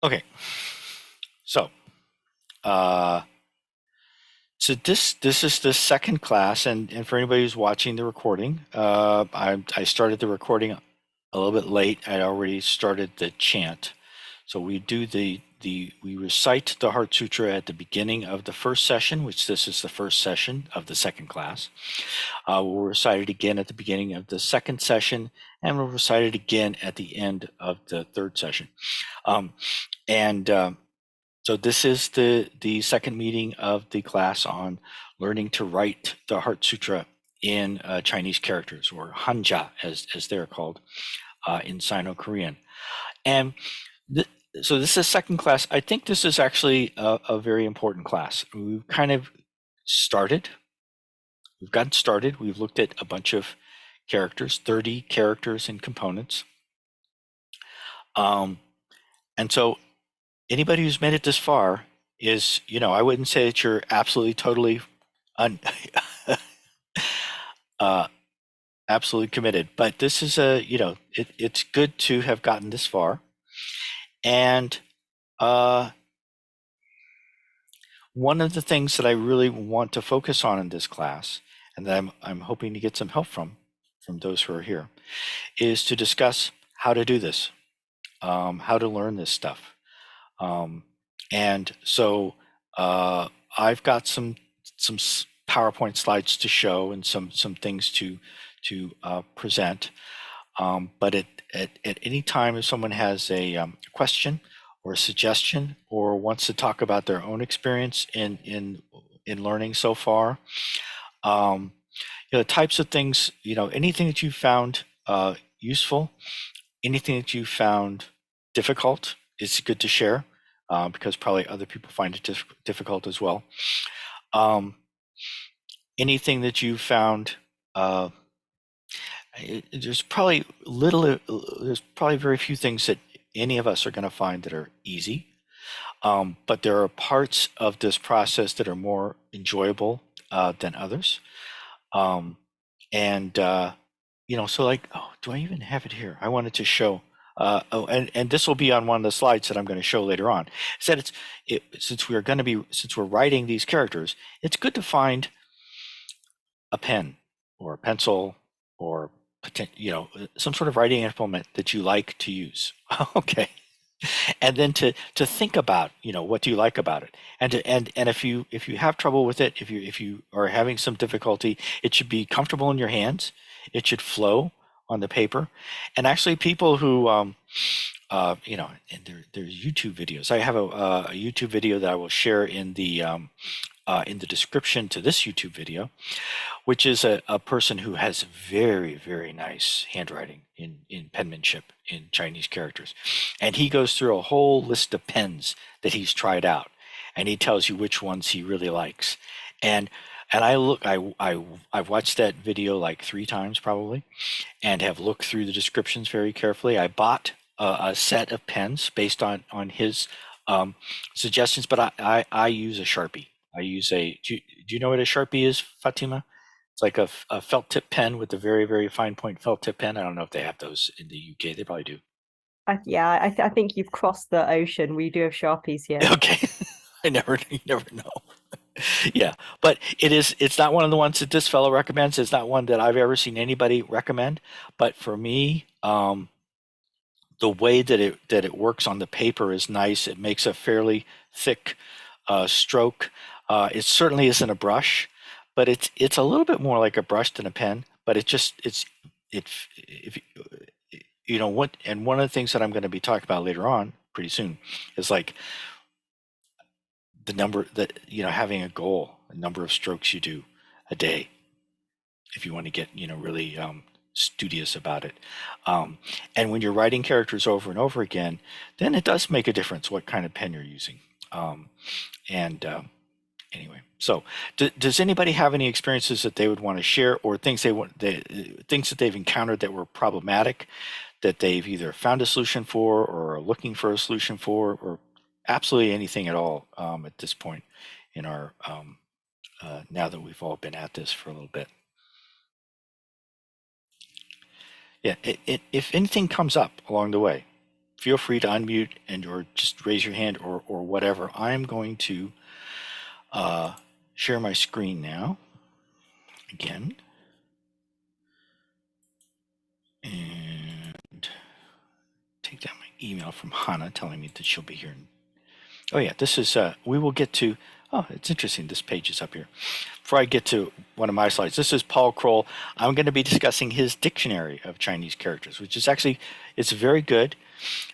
Okay, so uh, this is the second class, and for anybody who's watching the recording, I started the recording a little bit late. I already started the chant, so we do we recite the Heart Sutra at the beginning of the first session, which this is the first session of the second class. We'll recite it again at the beginning of the second session, and we'll recite it again at the end of the third session. Um, and So this is the second meeting of the class on learning to write the Heart Sutra in Chinese characters, or Hanja as they're called in Sino-Korean. And th- so this is second class. I think this is actually a very important class. We've kind of started. We've gotten started. We've looked at a bunch of characters, 30 characters and components. Um, and so anybody who's made it this far is, I wouldn't say that you're absolutely totally un, uh, absolutely committed, but this is it's good to have gotten this far. And uh, one of the things that I really want to focus on in this class, and that I'm hoping to get some help from those who are here, is to discuss how to do this, how to learn this stuff. Um, and so I've got some PowerPoint slides to show and some things to present. But at any time, if someone has a question or a suggestion or wants to talk about their own experience in learning so far, um, types of things, anything that you found useful, anything that you found difficult, is good to share because probably other people find it difficult as well. Um, Anything that you found, uh, there's probably there's probably very few things that any of us are going to find that are easy. But there are parts of this process that are more enjoyable than others. Um, and so like, oh, do I even have it here? I wanted to show. And this will be on one of the slides that I'm going to show later on. Is that since we're writing these characters, it's good to find a pen or a pencil or some sort of writing implement that you like to use. Okay, and then to think about what do you like about it, and if you have trouble with it, if you are having some difficulty, it should be comfortable in your hands, it should flow on the paper. And actually people who and there's YouTube videos. I have a YouTube video that I will share in the description to this YouTube video, which is a person who has very, very nice handwriting in penmanship in Chinese characters. And he goes through a whole list of pens that he's tried out, and he tells you which ones he really likes. And and I've watched that video like 3 times probably, and have looked through the descriptions very carefully. I bought a set of pens based on his um, suggestions, but I use a Sharpie. I use do you know what a Sharpie is, Fatima? It's like a felt tip pen with a very, very fine point felt tip pen. I don't know if they have those in the UK. They probably do. I think you've crossed the ocean. We do have Sharpies here. Okay. You never know. Yeah, but it's not one of the ones that this fellow recommends. It's not one that I've ever seen anybody recommend. But for me, the way that it works on the paper is nice. It makes a fairly thick stroke. It certainly isn't a brush, but it's a little bit more like a brush than a pen. But it if what, and one of the things that I'm going to be talking about later on pretty soon is like the number that having a goal, a number of strokes you do a day if you want to get really studious about it. Um, and when you're writing characters over and over again, then it does make a difference what kind of pen you're using. And Anyway, so does anybody have any experiences that they would want to share, or things that they've encountered that were problematic, that they've either found a solution for or are looking for a solution for, or absolutely anything at all at this point in our now that we've all been at this for a little bit? Yeah, if anything comes up along the way, feel free to unmute and or just raise your hand or whatever. I'm going to share my screen now again. And take down my email from Hannah telling me that she'll be here. Oh yeah, this is, we will get to, oh, it's interesting, this page is up here. Before I get to one of my slides, this is Paul Kroll. I'm going to be discussing his dictionary of Chinese characters, which is actually, it's very good,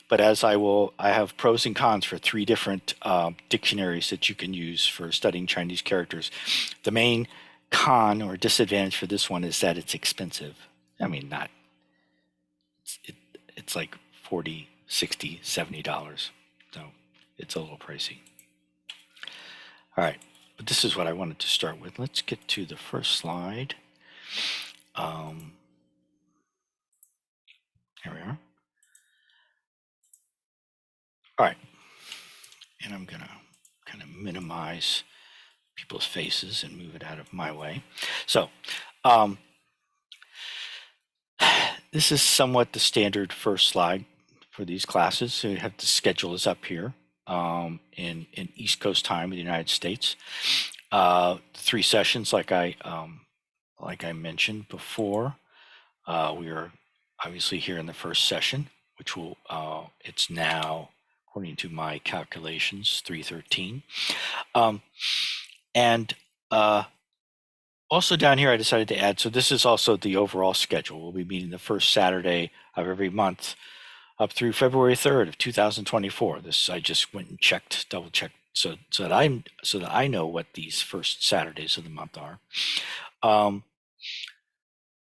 but I have pros and cons for 3 different dictionaries that you can use for studying Chinese characters. The main con or disadvantage for this one is that it's expensive. I mean, not, it, it's like $40, $60, $70. So it's a little pricey. All right, but this is what I wanted to start with. Let's get to the first slide. Here we are. All right, and I'm gonna kind of minimize people's faces and move it out of my way. So this is somewhat the standard first slide for these classes. So you have the schedule is up here in East Coast time in the United States. 3 sessions, like I mentioned before. We are obviously here in the first session, which will it's now, according to my calculations, 3:13. And also down here, I decided to add, so this is also the overall schedule. We'll be meeting the first Saturday of every month up through February 3rd of 2024. This I just went and checked, double checked, so that I know what these first Saturdays of the month are.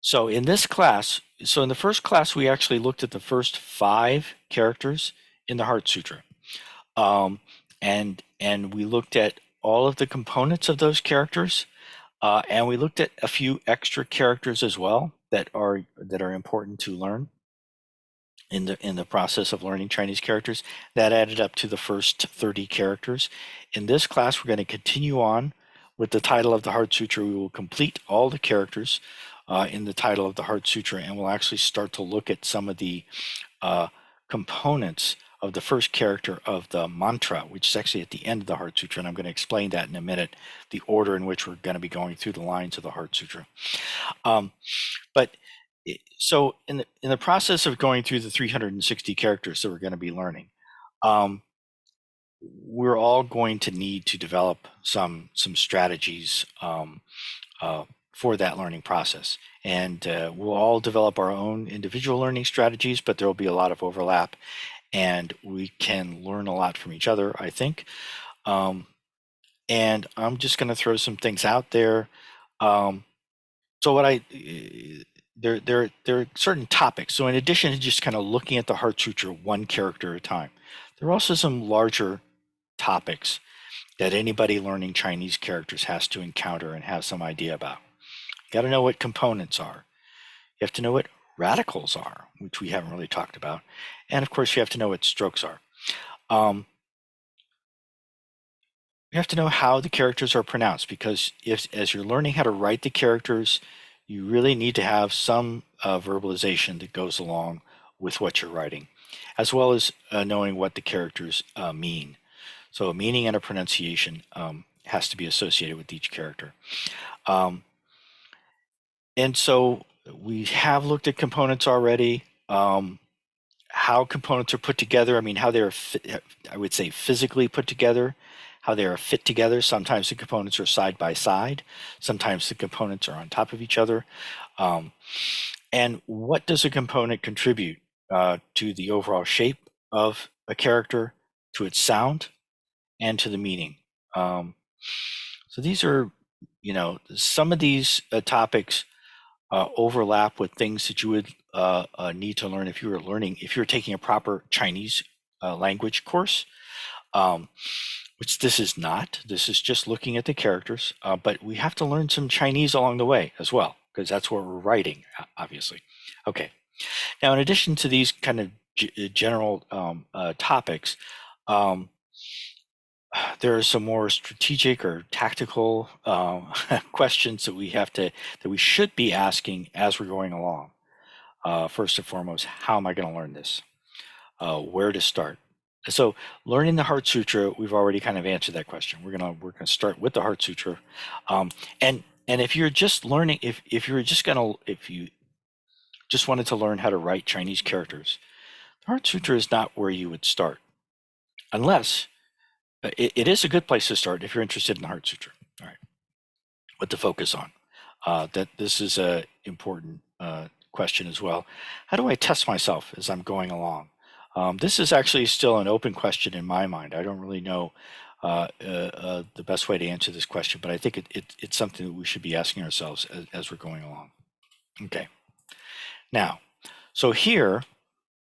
So in this class, so in the first class, we actually looked at the first 5 characters in the Heart Sutra, and we looked at all of the components of those characters. And we looked at a few extra characters as well that are important to learn in the process of learning Chinese characters. That added up to the first 30 characters. In this class, we're going to continue on with the title of the Heart Sutra. We will complete all the characters in the title of the Heart Sutra, and we'll actually start to look at some of the components of the first character of the mantra, which is actually at the end of the Heart Sutra, and I'm going to explain that in a minute, the order in which we're going to be going through the lines of the Heart Sutra. So in the process of going through the 360 characters that we're going to be learning, we're all going to need to develop some strategies for that learning process. And we'll all develop our own individual learning strategies, but there will be a lot of overlap, and we can learn a lot from each other, I think. And I'm just going to throw some things out there. So what there are certain topics. So in addition to just kind of looking at the Heart Sutra one character at a time, there are also some larger topics that anybody learning Chinese characters has to encounter and have some idea about. You got to know what components are. You have to know what radicals are, which we haven't really talked about. And of course, you have to know what strokes are. You have to know how the characters are pronounced, because as you're learning how to write the characters, you really need to have some verbalization that goes along with what you're writing, as well as knowing what the characters mean. So a meaning and a pronunciation has to be associated with each character. And so we have looked at components already. How components are put together. I mean, how they're, I would say, physically put together, how they are fit together. Sometimes the components are side by side. Sometimes the components are on top of each other. And what does a component contribute to the overall shape of a character, to its sound, and to the meaning? So these are, some of these topics overlap with things that you would need to learn if you're taking a proper Chinese language course, which this is not. This is just looking at the characters, but we have to learn some Chinese along the way as well, because that's what we're writing, obviously. Okay. Now, in addition to these kind of general topics, there are some more strategic or tactical questions that we should be asking as we're going along. First and foremost, how am I going to learn this? where to start. So learning the Heart Sutra, we've already kind of answered that question. We're gonna start with the Heart Sutra, and if you're just learning, if you're just gonna if you just wanted to learn how to write Chinese characters, the Heart Sutra is not where you would start, unless it is a good place to start if you're interested in the Heart Sutra. All right, what to focus on. That this is a important question as well. How do I test myself as I'm going along? This is actually still an open question in my mind. I don't really know the best way to answer this question, but I think it's something that we should be asking ourselves as we're going along. Okay. Now, so here,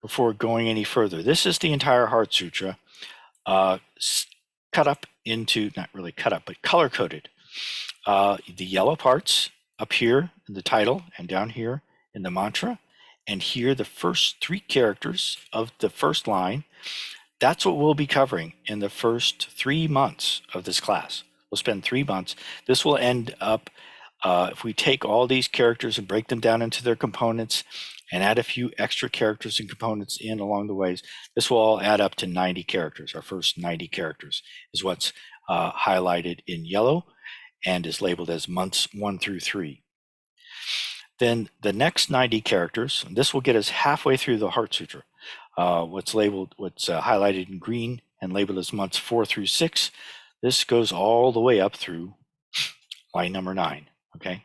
before going any further, this is the entire Heart Sutra, uh, cut up into, not really cut up, but color coded. The yellow parts up here in the title and down here in the mantra, and here the first three characters of the first line. That's what we'll be covering in the first 3 months of this class. We'll spend 3 months. This will end up, if we take all these characters and break them down into their components and add a few extra characters and components in along the ways, this will all add up to 90 characters. Our first 90 characters is what's highlighted in yellow and is labeled as months 1 through 3. Then the next 90 characters, and this will get us halfway through the Heart Sutra. What's highlighted in green and labeled as months 4 through 6. This goes all the way up through line number 9. Okay.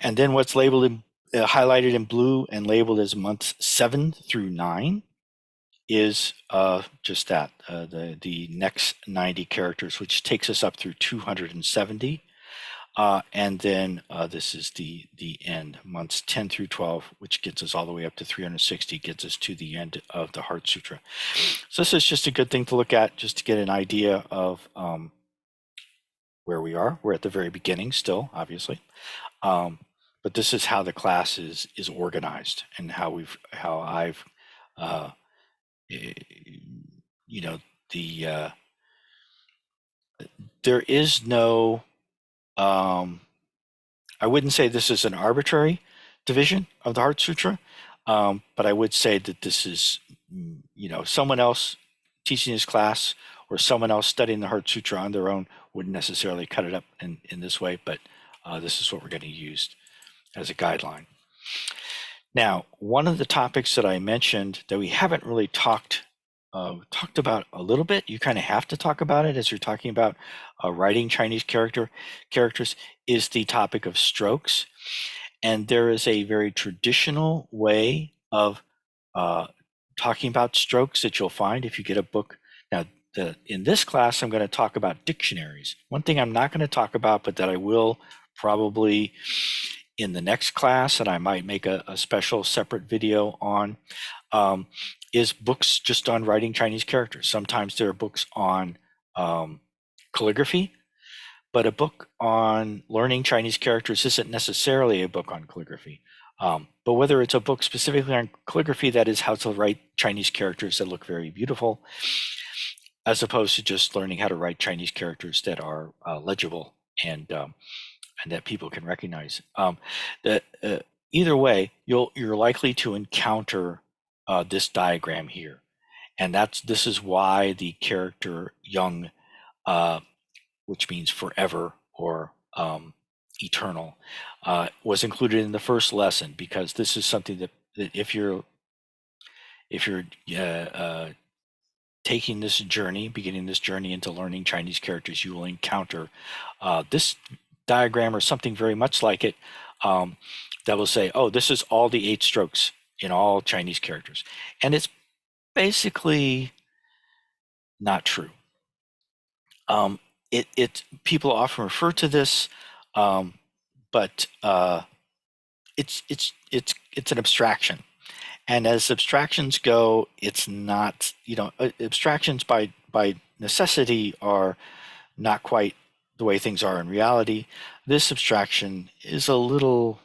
And then what's labeled in highlighted in blue and labeled as months 7 through 9 is just that, the next 90 characters, which takes us up through 270. And then this is the end, months 10 through 12, which gets us all the way up to 360, gets us to the end of the Heart Sutra. So this is just a good thing to look at, just to get an idea of where we are. We're at the very beginning still, obviously. But this is how the class is organized, and how I've you know, there is no, I wouldn't say this is an arbitrary division of the Heart Sutra, but I would say that this is, someone else teaching this class or someone else studying the Heart Sutra on their own wouldn't necessarily cut it up in this way, but this is what we're going to use as a guideline. Now, one of the topics that I mentioned that we haven't really talked about a little bit, you kind of have to talk about it as you're talking about writing Chinese characters, is the topic of strokes. And there is a very traditional way of talking about strokes that you'll find if you get a book. Now, in this class, I'm going to talk about dictionaries. One thing I'm not going to talk about, but that I will probably in the next class, and I might make a special separate video on, is books just on writing Chinese characters. Sometimes there are books on calligraphy, but a book on learning Chinese characters isn't necessarily a book on calligraphy. But whether it's a book specifically on calligraphy, that is how to write Chinese characters that look very beautiful, as opposed to just learning how to write Chinese characters that are legible and that people can recognize. Either way, you're likely to encounter this diagram here, and this is why the character young, which means forever or eternal, was included in the first lesson, because this is something that if you're taking this journey, beginning this journey into learning Chinese characters, you will encounter this diagram or something very much like it, that will say, oh, this is all the 8 strokes in all Chinese characters. And it's basically not true. People often refer to this, but it's an abstraction. And as abstractions go, it's not, abstractions by necessity are not quite the way things are in reality. This abstraction is a little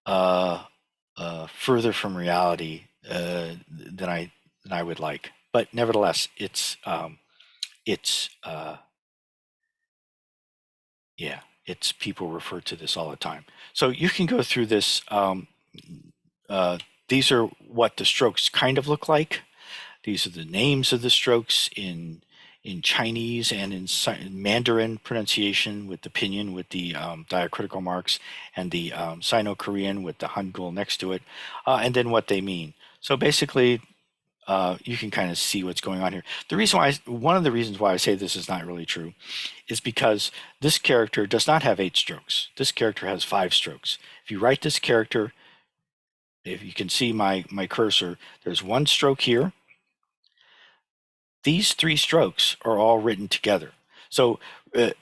further from reality than I would like. But nevertheless, it's people refer to this all the time. So you can go through this these are what the strokes kind of look like. These are the names of the strokes in Chinese and in Mandarin pronunciation with the pinyin with the diacritical marks, and the Sino-Korean with the Hangul next to it, and then what they mean. So basically, you can kind of see what's going on here. One of the reasons why I say this is not really true is because this character does not have 8 strokes. This character has 5 strokes. If you write this character, if you can see my cursor, there's 1 stroke here. These 3 strokes are all written together. So the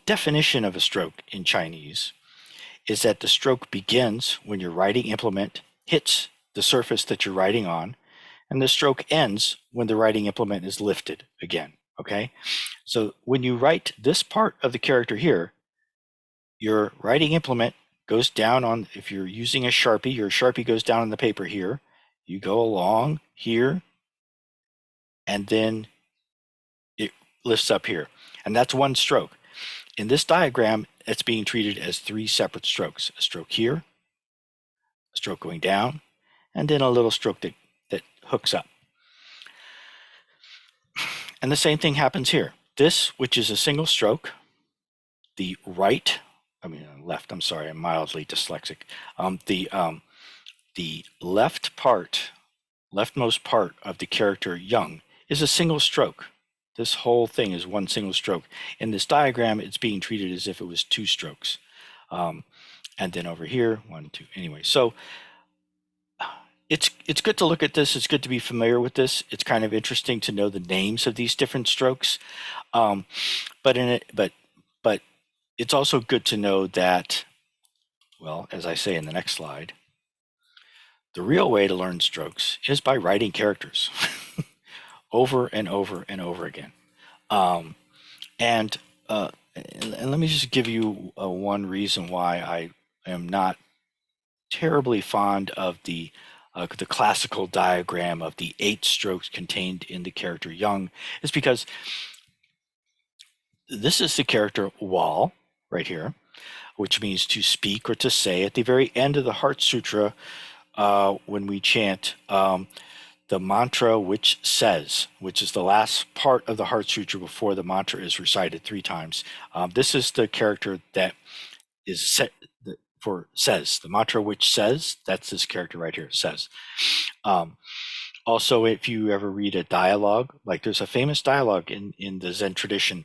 definition of a stroke in Chinese is that the stroke begins when your writing implement hits the surface that you're writing on, and the stroke ends when the writing implement is lifted again. Okay, so when you write this part of the character here, your writing implement goes down on, if you're using a Sharpie, your Sharpie goes down on the paper here, you go along here, and then it lifts up here. And that's 1 stroke. In this diagram, it's being treated as 3 separate strokes. A stroke here, a stroke going down, and then a little stroke that hooks up. And the same thing happens here. This, which is a single stroke, the left, I'm sorry, I'm mildly dyslexic. The leftmost part of the character young is a single stroke. This whole thing is 1 single stroke. In this diagram, it's being treated as if it was 2 strokes. And then over here, 1, 2, anyway. So it's good to look at this. It's good to be familiar with this. It's kind of interesting to know the names of these different strokes. But it's also good to know that, well, as I say in the next slide, the real way to learn strokes is by writing characters over and over and over again. And let me just give you one reason why I am not terribly fond of the classical diagram of the 8 strokes contained in the character young, is because this is the character wal right here, which means to speak or to say. At the very end of the Heart Sutra, when we chant the mantra which says, which is the last part of the Heart Sutra before the mantra is recited 3 times. This is the character that is set for says, the mantra which says, that's this character right here, says. Also, if you ever read a dialogue, like there's a famous dialogue in the Zen tradition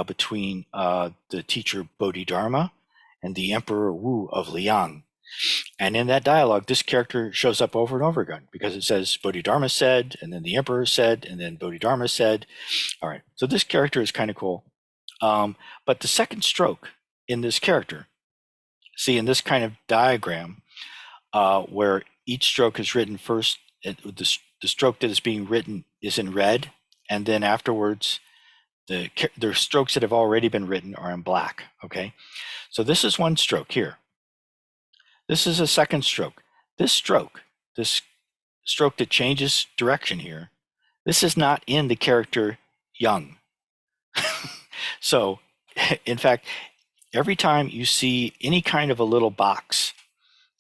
between the teacher Bodhidharma and the Emperor Wu of Liang. And in that dialogue, this character shows up over and over again because it says Bodhidharma said, and then the Emperor said, and then Bodhidharma said. All right, so this character is kind of cool. But the second stroke in this character, see in this kind of diagram, where each stroke is written first, the stroke that is being written is in red, and then afterwards, the strokes that have already been written are in black. Okay, so this is 1 stroke here. This is a second stroke. This stroke that changes direction here, this is not in the character young. So, in fact, every time you see any kind of a little box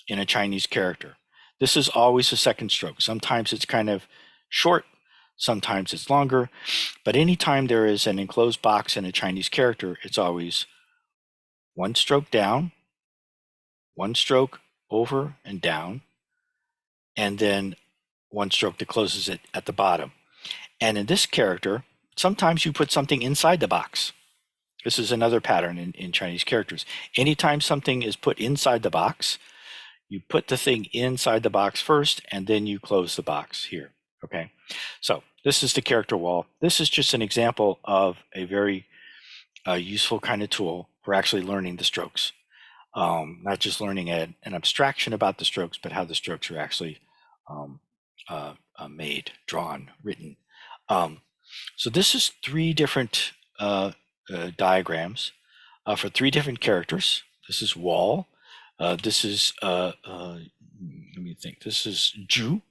in a Chinese character, this is always a second stroke. Sometimes it's kind of short, sometimes it's longer, but anytime there is an enclosed box in a Chinese character, it's always 1 stroke down, 1 stroke over and down, and then 1 stroke that closes it at the bottom. And in this character, sometimes you put something inside the box. This is another pattern in Chinese characters. Anytime something is put inside the box, you put the thing inside the box first, and then you close the box here. Okay, so this is the character wal. This is just an example of a very useful kind of tool for actually learning the strokes. Not just learning an abstraction about the strokes, but how the strokes are actually made, drawn, written. So this is 3 different diagrams for 3 different characters. This is wal. This is let me think. This is Ju,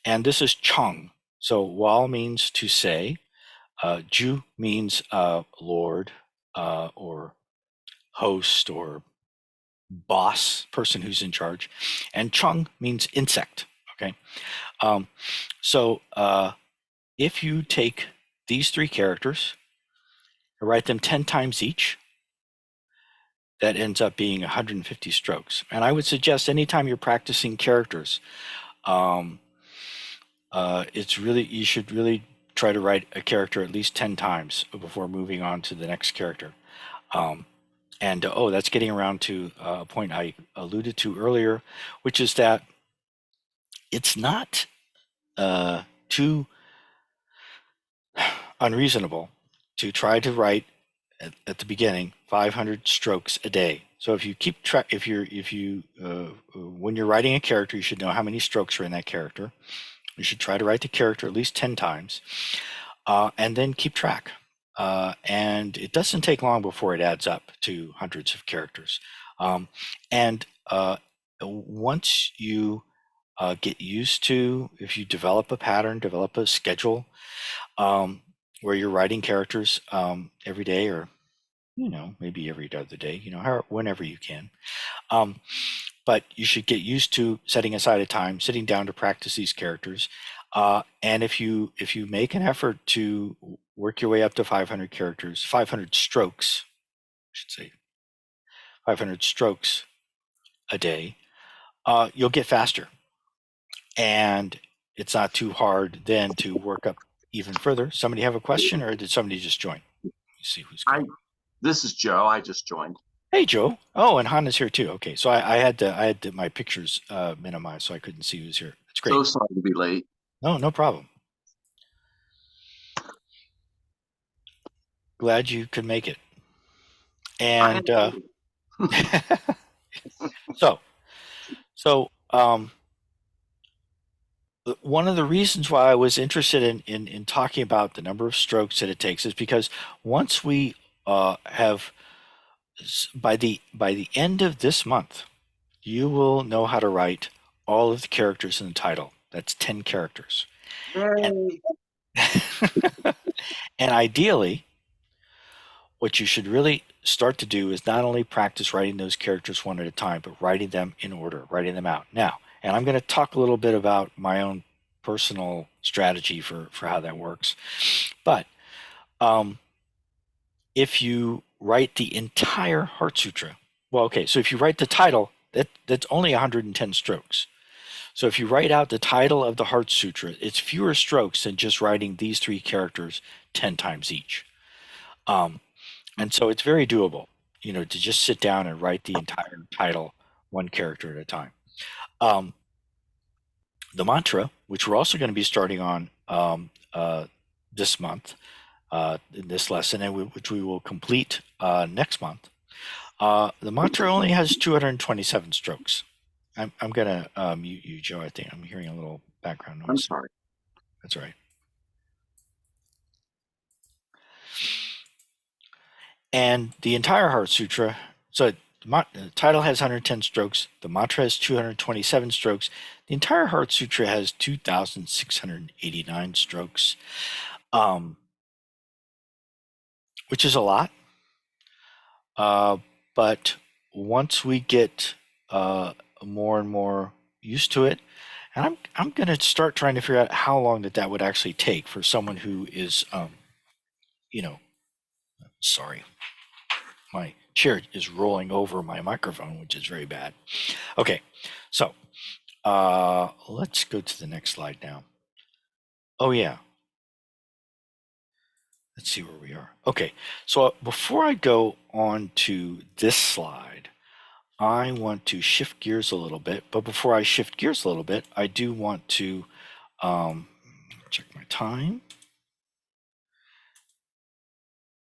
and this is Cheng. So wal means to say. Ju means Lord or host or boss, person who's in charge, and Chung means insect. Okay, um, so if you take these three characters and write them 10 times each, that ends up being 150 strokes. And I would suggest anytime you're practicing characters, um, it's really, you should really try to write a character at least 10 times before moving on to the next character. Um, and oh, that's getting around to a point I alluded to earlier, which is that it's not too unreasonable to try to write at the beginning 500 strokes a day. So if you keep track, if you when you're writing a character, you should know how many strokes are in that character. You should try to write the character at least 10 times, and then keep track. And it doesn't take long before it adds up to hundreds of characters. And once you get used to, if you develop a pattern, develop a schedule, um, where you're writing characters every day, or maybe every other day, whenever you can. Um, but you should get used to setting aside a time, sitting down to practice these characters. And if you make an effort to work your way up to 500 characters, 500 strokes, I should say, 500 strokes a day, you'll get faster, and it's not too hard then to work up even further. Somebody have a question, or did somebody just join? Let me see who's I going. This is Joe. I just joined. Hey, Joe. Oh, and Hannah's here too. Okay, so I had my pictures minimized, so I couldn't see who's here. It's great. So sorry to be late. No, no problem. Glad you could make it. I And am. so, so one of the reasons why I was interested in talking about the number of strokes that it takes is because once we have, by the end of this month, you will know how to write all of the characters in the title. That's 10 characters. And, Yay. and ideally, what you should really start to do is not only practice writing those characters one at a time, but writing them in order, writing them out. Now, and I'm going to talk a little bit about my own personal strategy for how that works. But um, if you write the entire Heart Sutra, well, okay, so if you write the title, that's only 110 strokes. So if you write out the title of the Heart Sutra, it's fewer strokes than just writing these three characters 10 times each. Um, and so it's very doable, to just sit down and write the entire title one character at a time. Um, the mantra, which we're also going to be starting on this month, in this lesson, and which we will complete next month. The mantra only has 227 strokes. I'm going to mute you, Joe. I think I'm hearing a little background I'm noise. sorry. That's all right. And the entire Heart Sutra, so the title has 110 strokes, the mantra has 227 strokes, the entire Heart Sutra has 2,689 strokes, um, which is a lot. But once we get more and more used to it, and I'm going to start trying to figure out how long that would actually take for someone who is, you know, sorry, my chair is rolling over my microphone, which is very bad. Okay, so let's go to the next slide now. Oh yeah, let's see where we are. Okay, so before I go on to this slide, I want to shift gears a little bit. But before I shift gears a little bit, I do want to check my time.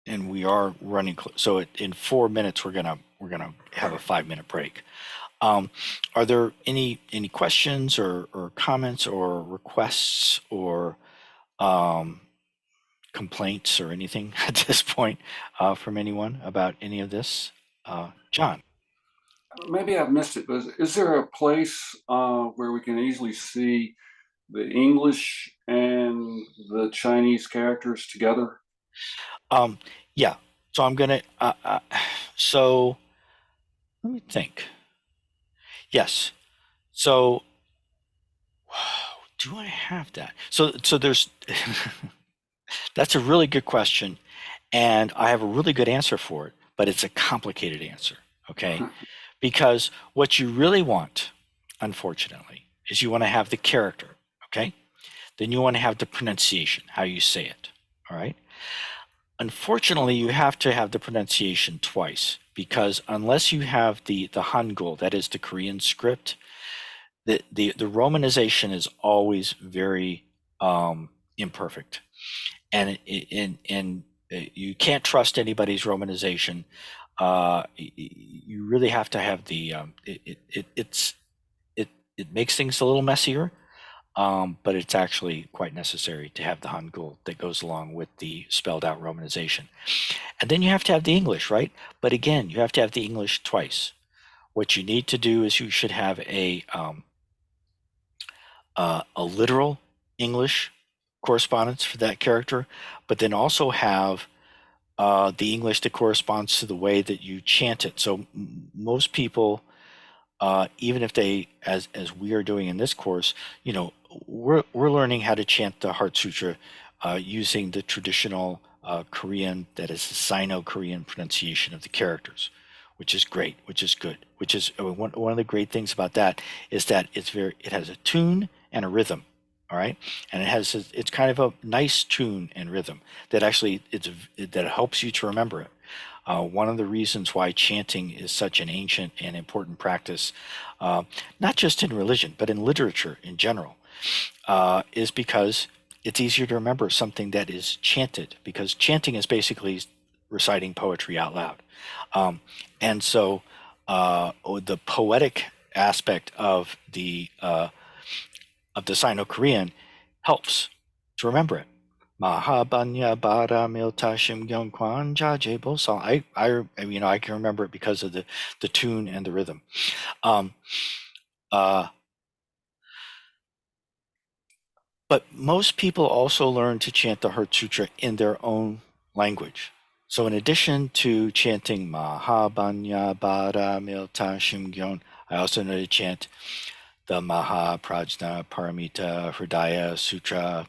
And we are running so in 4 minutes we're gonna have a 5-minute break. Are there any questions or comments or requests or complaints or anything at this point from anyone about any of this? John. Maybe I've missed it, but is there a place where we can easily see the English and the Chinese characters together? Yeah. So I'm gonna. So Let me think. Yes. So, do I have that? So there's that's a really good question, and I have a really good answer for it, but it's a complicated answer, okay? Because what you really want, unfortunately, is you want to have the character, okay? Then you want to have the pronunciation, how you say it, all right? Unfortunately, you have to have the pronunciation twice because unless you have the Hangul, that is the Korean script, the romanization is always very imperfect, and you can't trust anybody's romanization. You really have to have the it makes things a little messier, but it's actually quite necessary to have the Hangul that goes along with the spelled out romanization. And then you have to have the English, right? But again, you have to have the English twice. What you need to do is you should have a literal English correspondence for that character, but then also have the English that corresponds to the way that you chant it. So most people, even if they, as we are doing in this course, you know, we're learning how to chant the Heart Sutra using the traditional Korean, that is the Sino-Korean pronunciation of the characters, which is great, which is good, which is one of the great things about that is that it has a tune and a rhythm, all right, and it's kind of a nice tune and rhythm that actually that helps you to remember it. One of the reasons why chanting is such an ancient and important practice, not just in religion, but in literature in general, is because it's easier to remember something that is chanted, because chanting is basically reciting poetry out loud. And so the poetic aspect of the Sino-Korean helps to remember it. Mahabanya Bada Miltashim Gyeongkwan Jaje Bosal. I can remember it because of the tune and the rhythm. But most people also learn to chant the Heart Sutra in their own language. So in addition to chanting Mahabanya Bada Miltashim Gyeong, I also know to chant the Maha Prajna Paramita Hridaya Sutra,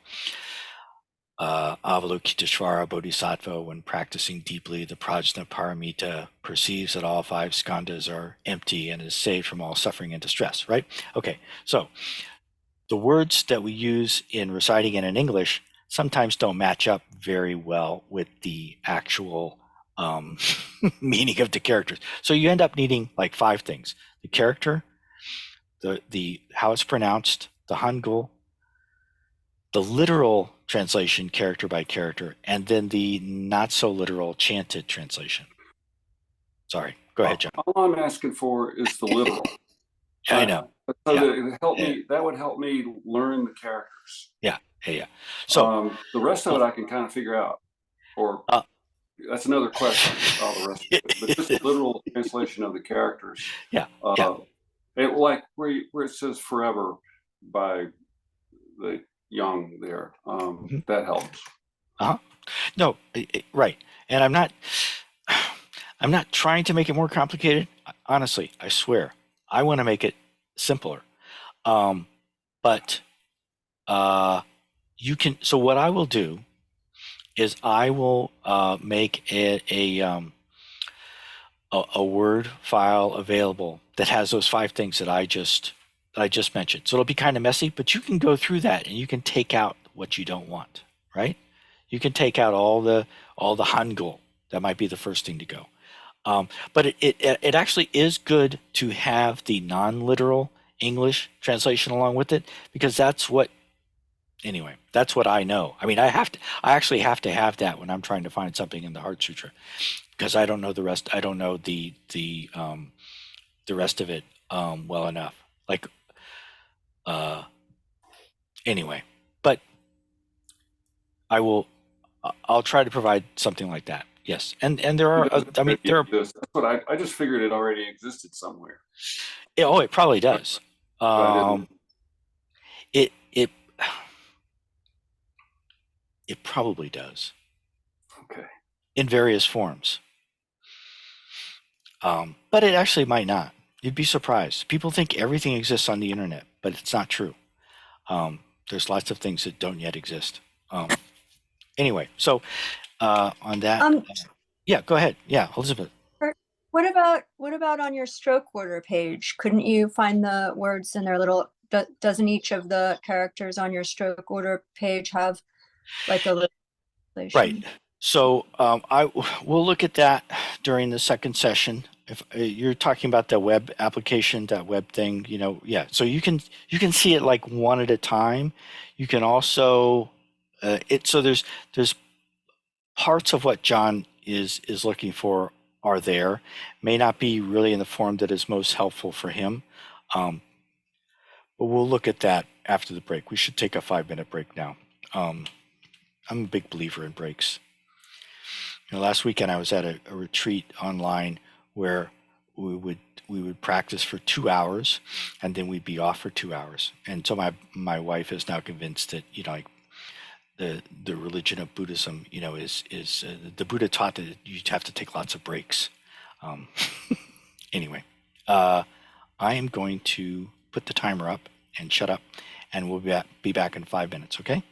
Avalokiteshvara Bodhisattva. When practicing deeply the Prajna Paramita, perceives that all five skandhas are empty and is saved from all suffering and distress, right? Okay, so the words that we use in reciting it in English sometimes don't match up very well with the actual meaning of the characters. So you end up needing like five things: the character, the how it's pronounced, the Hangul, the literal translation character by character, and then the not so literal chanted translation. Sorry, go ahead, John. All I'm asking for is the literal. I know. So Yeah. that it help me. That would help me learn the characters. Yeah. So the rest of it I can kind of figure out, or that's another question. All the rest of it, but just the literal translation of the characters. Yeah. It like where it says "forever" by the Young there. That helps. No, right. And I'm not trying to make it more complicated. Honestly, I swear, I want to make it simpler. But you can. So what I will do is I will make a Word file available that has those five things that I just mentioned. So it'll be kind of messy, but you can go through that and you can take out what you don't want, right? You can take out all the Hangul. That might be the first thing to go. But it actually is good to have the non-literal English translation along with it, because that's what I know. I mean, I actually have to have that when I'm trying to find something in the Heart Sutra, because I don't know the rest. I don't know the rest of it well enough. Like anyway, but I'll try to provide something like that. Yes, and there are. There are. That's what I just figured it already existed somewhere. It probably does. It probably does. Okay. In various forms. But it actually might not. You'd be surprised. People think everything exists on the internet, but it's not true. There's lots of things that don't yet exist. Anyway, so on that, yeah, go ahead. Yeah, Elizabeth. What about on your stroke order page? Couldn't you find the words in their little, doesn't each of the characters on your stroke order page have like a Right. translation? So we'll look at that during the second session. If you're talking about the web application, that web thing, yeah. So you can see it like one at a time. You can also so there's parts of what John is looking for are there. May not be really in the form that is most helpful for him. But we'll look at that after the break. We should take a 5-minute break now. I'm a big believer in breaks. Last weekend I was at a retreat online where we would practice for 2 hours, and then we'd be off for 2 hours. And so my wife is now convinced that like the religion of Buddhism, is the Buddha taught that you have to take lots of breaks. Anyway, I am going to put the timer up and shut up, and we'll be back in 5 minutes. Okay.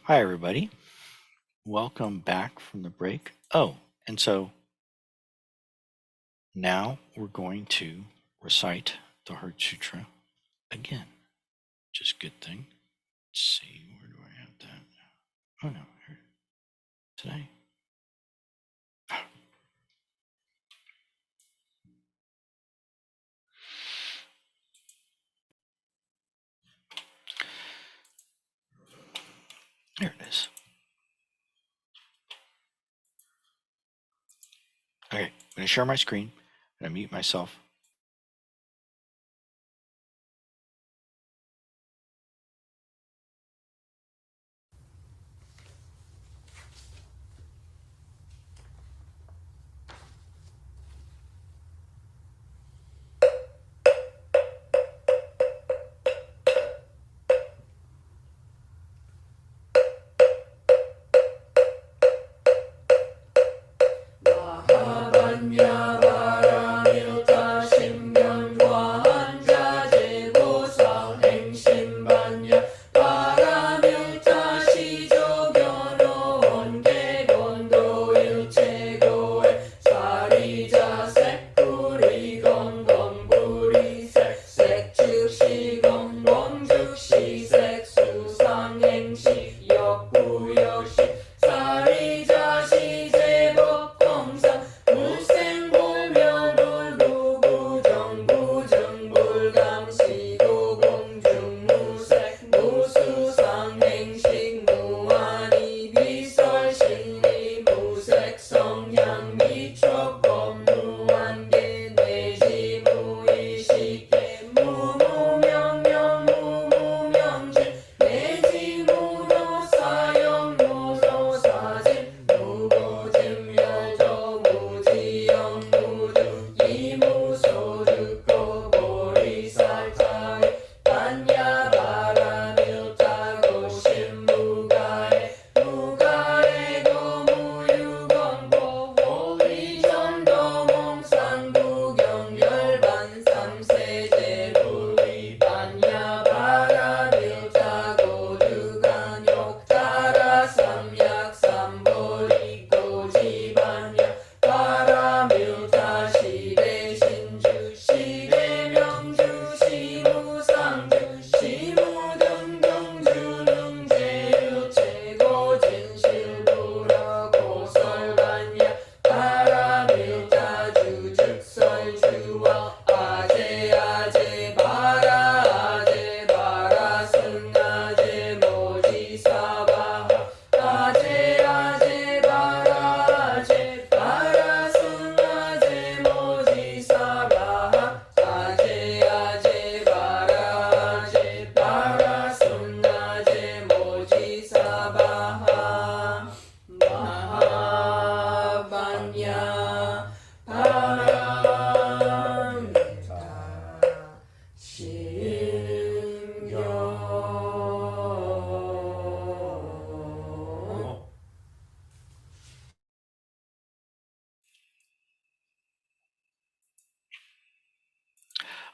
Hi, everybody. Welcome back from the break. Oh, and so now we're going to recite the Heart Sutra again, which is a good thing. Let's see, where do I have that? Oh, no, here. Today. There it is. Okay, I'm going to share my screen. I'm going to mute myself.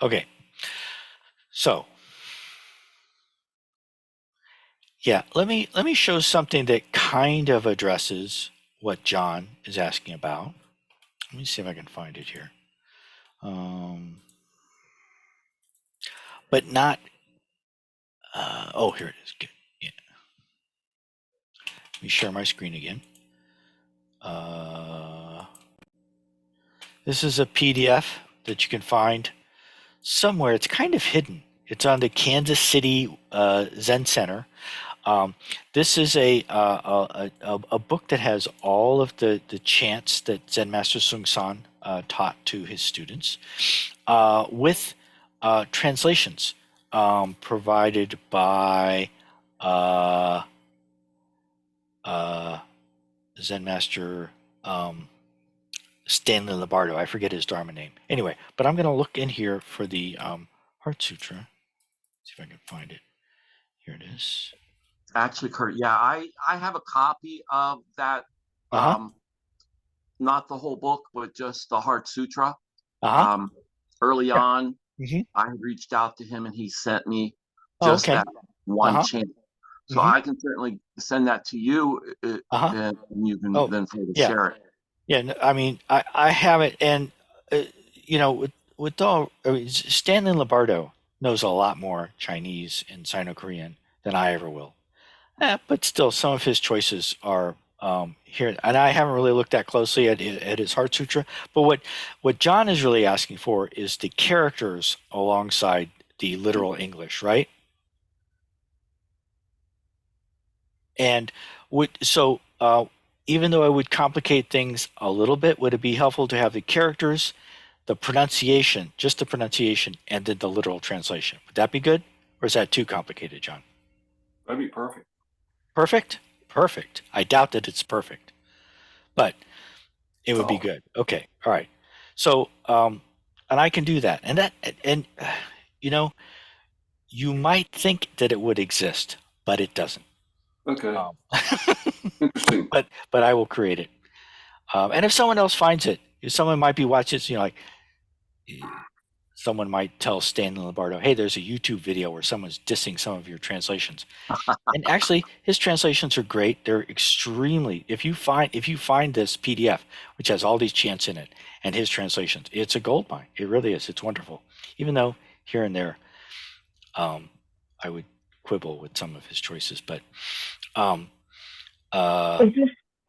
Okay, so yeah, let me show something that kind of addresses what John is asking about. Let me see if I can find it here. But not. Oh, here it is. Good. Yeah. Let me share my screen again. This is a PDF that you can find somewhere. It's kind of hidden. It's on the Kansas City Zen Center. This is a book that has all of the chants that Zen Master Sung San taught to his students, with translations provided by Zen Master Stanley Labardo. I forget his Dharma name. Anyway, but I'm going to look in here for the Heart Sutra. See if I can find it. Here it is. Actually, Kurt, yeah, I have a copy of that. Uh-huh. Not the whole book, but just the Heart Sutra. Uh-huh. Early Yeah. on, Mm-hmm. I reached out to him and he sent me Oh, just okay. that one Uh-huh. chant. So I can certainly send that to you, Uh-huh. and you can Oh, then further yeah. share it. Yeah, I mean, I have it, and Stanley Lombardo knows a lot more Chinese and Sino-Korean than I ever will. But still, some of his choices are here, and I haven't really looked that closely at his Heart Sutra. But what John is really asking for is the characters alongside the literal English, right? And even though I would complicate things a little bit, would it be helpful to have the characters, the pronunciation, just the pronunciation, and then the literal translation? Would that be good, or is that too complicated, John? That'd be perfect. Perfect? Perfect. I doubt that it's perfect, but it would be Oh, good. Okay. All right. So, and I can do that. And you know, you might think that it would exist, but it doesn't. okay. Um, Interesting. but I will create it. And if someone else finds it, if someone might be watching this, like someone might tell Stanley Lombardo, "Hey, there's a YouTube video where someone's dissing some of your translations." And actually, his translations are great. They're extremely. If you find this PDF, which has all these chants in it, and his translations, it's a gold mine. It really is. It's wonderful. Even though here and there, I would quibble with some of his choices, but um, uh, Is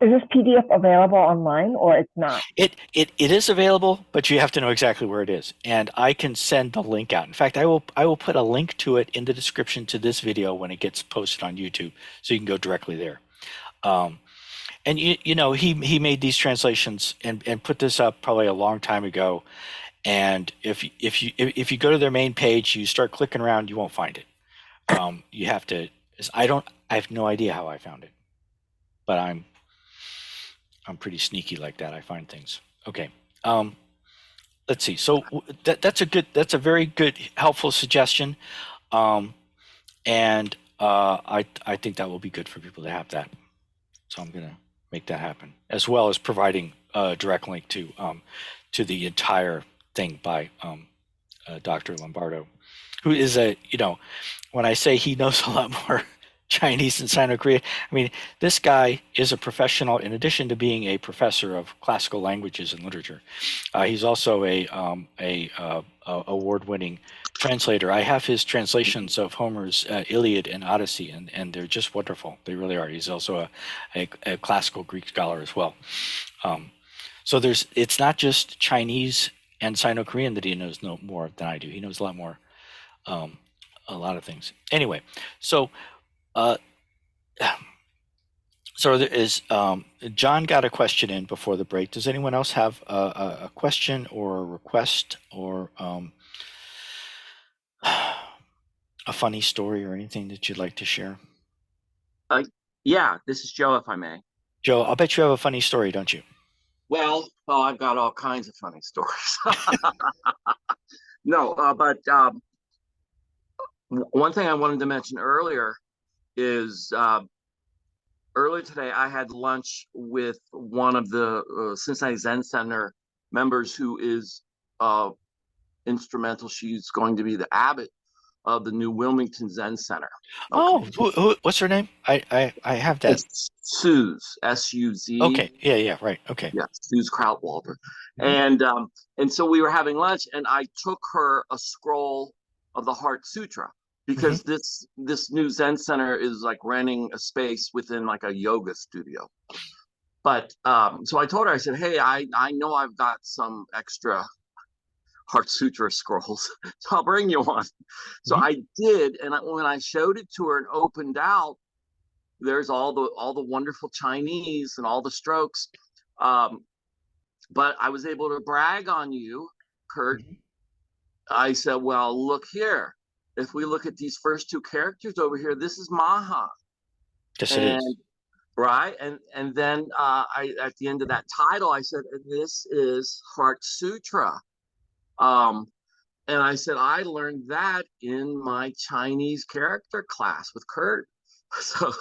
this PDF available online or it's not? it is available, but you have to know exactly where it is. And I can send the link out. In fact, I will put a link to it in the description to this video when it gets posted on YouTube, so you can go directly there. And he made these translations and put this up probably a long time ago. And if you go to their main page, you start clicking around, you won't find it. You have to. I have no idea how I found it, but I'm pretty sneaky like that. I find things. Okay. Let's see. So that's a very good, helpful suggestion. And I think that will be good for people to have that. So I'm going to make that happen, as well as providing a direct link to the entire thing by Dr. Lombardo, who is when I say he knows a lot more Chinese and Sino-Korean, I mean, this guy is a professional in addition to being a professor of classical languages and literature. He's also a award-winning translator. I have his translations of Homer's Iliad and Odyssey, and they're just wonderful. They really are. He's also a classical Greek scholar as well. So it's not just Chinese and Sino-Korean that he knows no more than I do. He knows a lot more, a lot of things. Anyway, so there is John got a question in before the break. Does anyone else have a question or a request or a funny story or anything that you'd like to share? Yeah, this is Joe, if I may. Joe, I'll bet you have a funny story, don't you? Well, I've got all kinds of funny stories. No, but one thing I wanted to mention earlier is earlier today I had lunch with one of the Cincinnati Zen Center members who is instrumental. She's going to be the abbot of the new Wilmington Zen Center. Okay. Oh, what's her name? I have that. It's Suze, S-U-Z. Okay. Yeah. Right. Okay. Yeah, Suze Krautwalder. And so we were having lunch, and I took her a scroll of the Heart Sutra because this new Zen center is like renting a space within like a yoga studio. But so I told her, I said, hey, I know I've got some extra Heart Sutra scrolls, so I'll bring you one. So I did, and when I showed it to her and opened out, there's all the wonderful Chinese and all the strokes. But I was able to brag on you, Kurt. I said, well, look here. If we look at these first two characters over here, this is Maha. Yes, it is. Right. And then I at the end of that title, I said, and this is Heart Sutra. And I said, I learned that in my Chinese character class with Kurt. So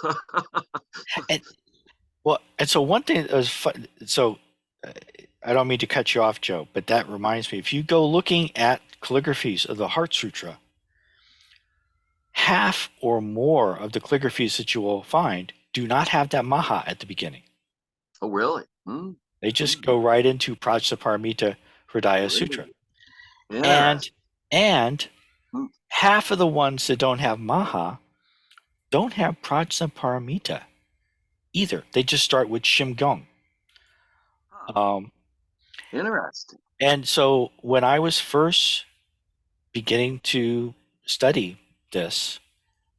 and so one thing that was fun. So I don't mean to cut you off, Joe, but that reminds me. If you go looking at calligraphies of the Heart Sutra, half or more of the calligraphies that you will find do not have that maha at the beginning. Oh, really? Hmm. They just go right into Prajnaparamita Hridaya Sutra. Interesting. And Hmm. half of the ones that don't have maha don't have Prajnaparamita either. They just start with Shimgong. Huh. Interesting. And so when I was first beginning to study this,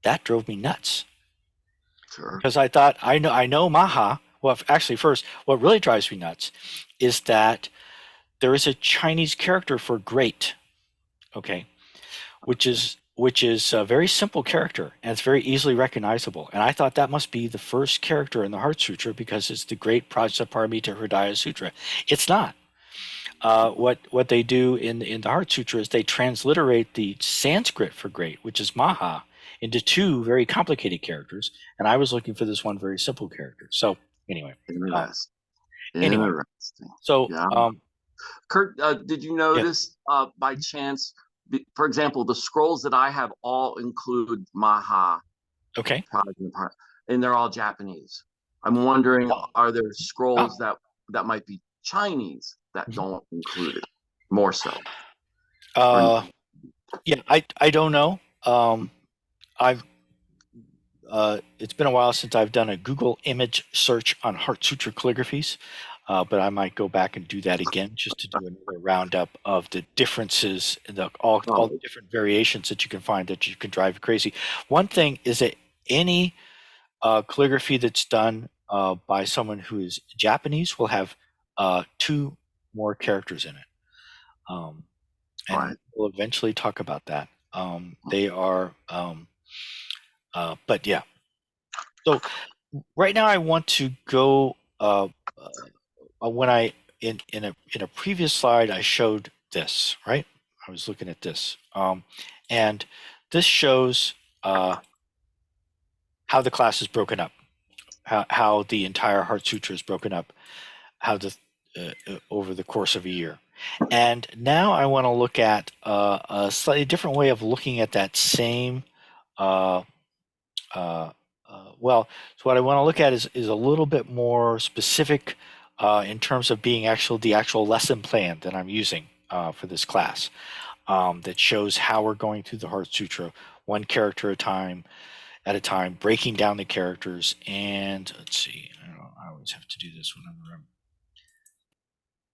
that drove me nuts. Sure. Because I thought, I know maha. Well, actually, first, what really drives me nuts is that there is a Chinese character for great, okay, which is a very simple character, and it's very easily recognizable. And I thought that must be the first character in the Heart Sutra because it's the great Prajnaparamita Hridaya Sutra. It's not. What they do in the Heart Sutra is they transliterate the Sanskrit for great, which is maha, into two very complicated characters, and I was looking for this one very simple character. So anyway, Interesting. anyway, Interesting. so Yeah. Kurt, did you yeah, notice by chance, for example, the scrolls that I have all include Maha, okay. Prajnapara, and they're all Japanese. I'm wondering, are there scrolls Oh. that might be Chinese that Mhm. don't include it more so? Yeah, I don't know. I've it's been a while since I've done a Google image search on Heart Sutra calligraphies, but I might go back and do that again just to do another roundup of the differences, all the different variations that you can find that you can drive you crazy. One thing is that any calligraphy that's done by someone who is Japanese will have two more characters in it. And Right. we'll eventually talk about that. They are, but yeah. So right now I want to go, when in a previous slide, I showed this, right? I was looking at this. And this shows how the class is broken up, how the entire Heart Sutra is broken up, how over the course of a year. And now I want to look at a slightly different way of looking at that same. Uh, so what I want to look at is a little bit more specific in terms of being the actual lesson plan that I'm using for this class that shows how we're going through the Heart Sutra, one character at a time, breaking down the characters. And let's see, I always have to do this whenever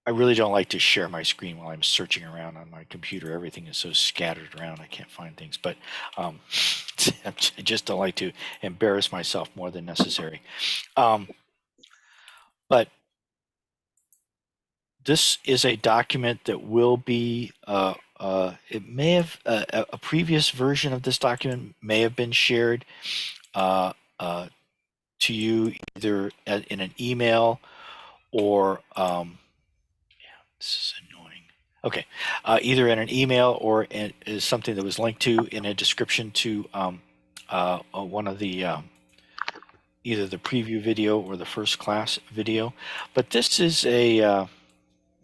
I really don't like to share my screen while I'm searching around on my computer. Everything is so scattered around, I can't find things. But I just don't like to embarrass myself more than necessary. But this is a document that will be, it may have, a previous version of this document may have been shared to you either in an email or, this is annoying. Okay, either in an email or is something that was linked to in a description to one of the either the preview video or the first class video. But this is a let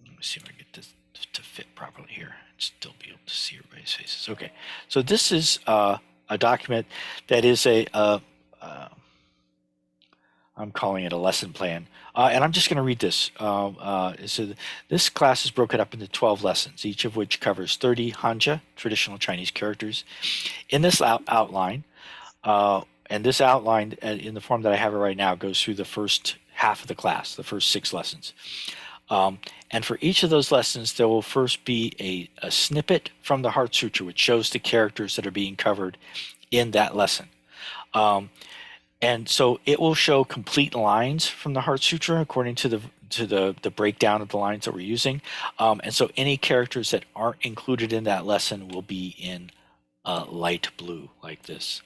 me see if I get this to fit properly here and still be able to see everybody's faces. Okay, so this is a document that is I'm calling it a lesson plan. And I'm just going to read this. So this class is broken up into 12 lessons, each of which covers 30 Hanja, traditional Chinese characters. In this outline, and this outline in the form that I have it right now goes through the first half of the class, the first 6 lessons. And for each of those lessons, there will first be a snippet from the Heart Sutra, which shows the characters that are being covered in that lesson. And so it will show complete lines from the Heart Sutra according to the breakdown of the lines that we're using. And so any characters that aren't included in that lesson will be in light blue like this.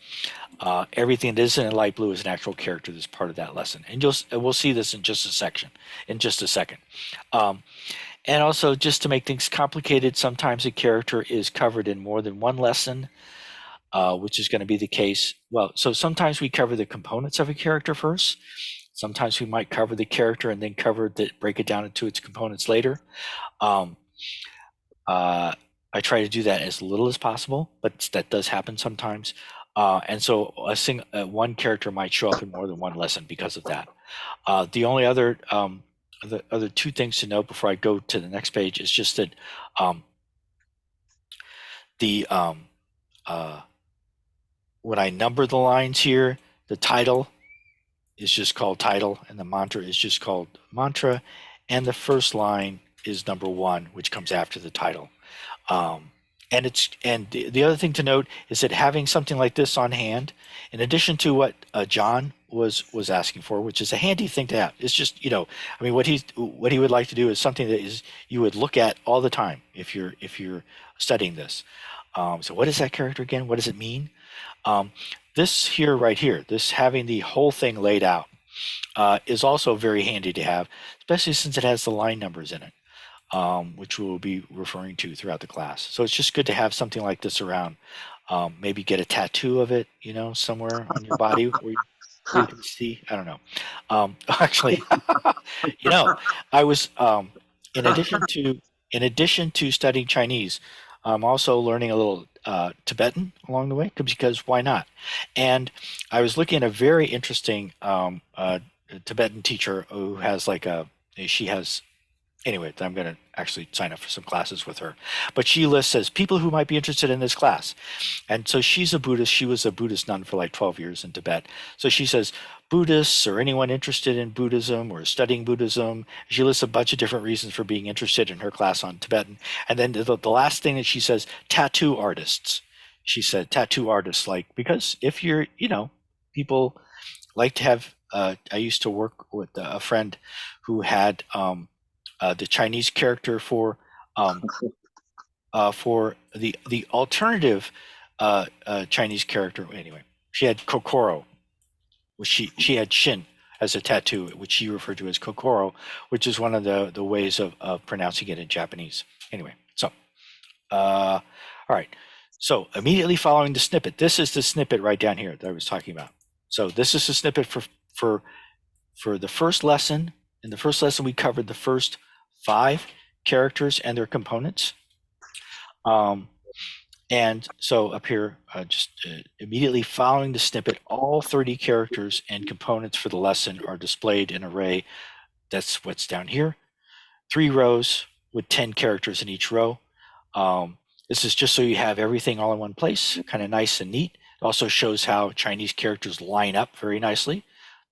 Everything that isn't in light blue is an actual character that's part of that lesson. And we'll see this in just a second. And also, just to make things complicated, sometimes a character is covered in more than one lesson. Which is going to be the case. Well, so sometimes we cover the components of a character first. Sometimes we might cover the character and then break it down into its components later. I try to do that as little as possible, but that does happen sometimes. And so one character might show up in more than one lesson because of that. The only other the other two things to note before I go to the next page is just that the when I number the lines here, the title is just called title, and the mantra is just called mantra, and the first line is number 1, which comes after the title. And the other thing to note is that having something like this on hand, in addition to what John was asking for, which is a handy thing to have, it's just, I mean, what he would like to do is something that is you would look at all the time if you're studying this. So what is that character again? What does it mean? This here, right here, this having the whole thing laid out is also very handy to have, especially since it has the line numbers in it. Which we'll be referring to throughout the class. So it's just good to have something like this around. Maybe get a tattoo of it, somewhere on your body where you can see. I don't know. Actually, I was in addition to studying Chinese, I'm also learning a little Tibetan along the way because why not? And I was looking at a very interesting Tibetan teacher who has anyway, I'm going to actually sign up for some classes with her. But she lists as people who might be interested in this class. And so she's a Buddhist. She was a Buddhist nun for like 12 years in Tibet. So she says, Buddhists or anyone interested in Buddhism or studying Buddhism. She lists a bunch of different reasons for being interested in her class on Tibetan. And then the last thing that she says, tattoo artists. She said, tattoo artists, because if you're, people like to have, I used to work with a friend who had, the Chinese character for the alternative Chinese character. Anyway, she had Kokoro, which she had Shin as a tattoo, which she referred to as Kokoro, which is one of the ways of pronouncing it in Japanese. Anyway, so all right. So immediately following the snippet, this is the snippet right down here that I was talking about. So this is the snippet for the first lesson. In the first lesson, we covered the first 5 characters and their components. And so up here, just immediately following the snippet, all 30 characters and components for the lesson are displayed in an array. That's what's down here. 3 rows with 10 characters in each row. This is just so you have everything all in one place, kind of nice and neat. It also shows how Chinese characters line up very nicely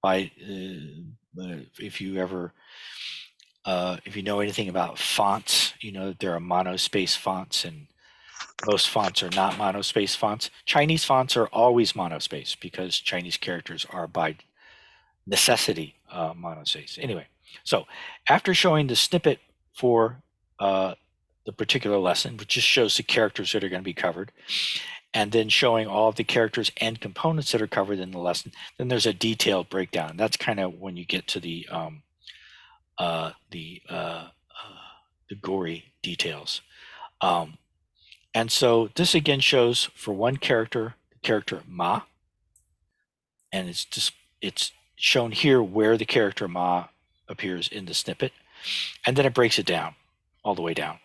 by if you know anything about fonts, that there are monospace fonts and most fonts are not monospace fonts. Chinese fonts are always monospace because Chinese characters are by necessity monospace. Anyway, so after showing the snippet for the particular lesson, which just shows the characters that are going to be covered, and then showing all of the characters and components that are covered in the lesson, then there's a detailed breakdown. That's kind of when you get to the gory details. And so this again shows for one character, the character Ma, and it's shown here where the character Ma appears in the snippet, and then it breaks it down all the way down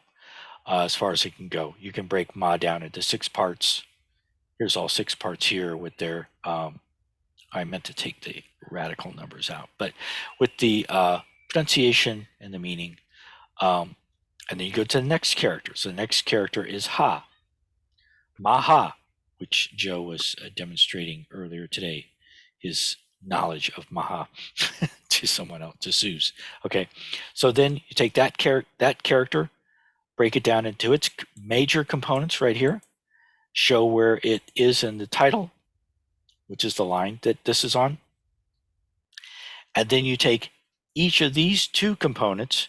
as far as it can go. You can break Ma down into 6 parts. Here's all 6 parts here with their I meant to take the radical numbers out, but with the pronunciation and the meaning. And then you go to the next character. So the next character is Ha. Maha, which Joe was demonstrating earlier today, his knowledge of Maha to someone else, to Zeus. Okay, so then you take that character, break it down into its major components right here, show where it is in the title, which is the line that this is on. And then you take each of these 2 components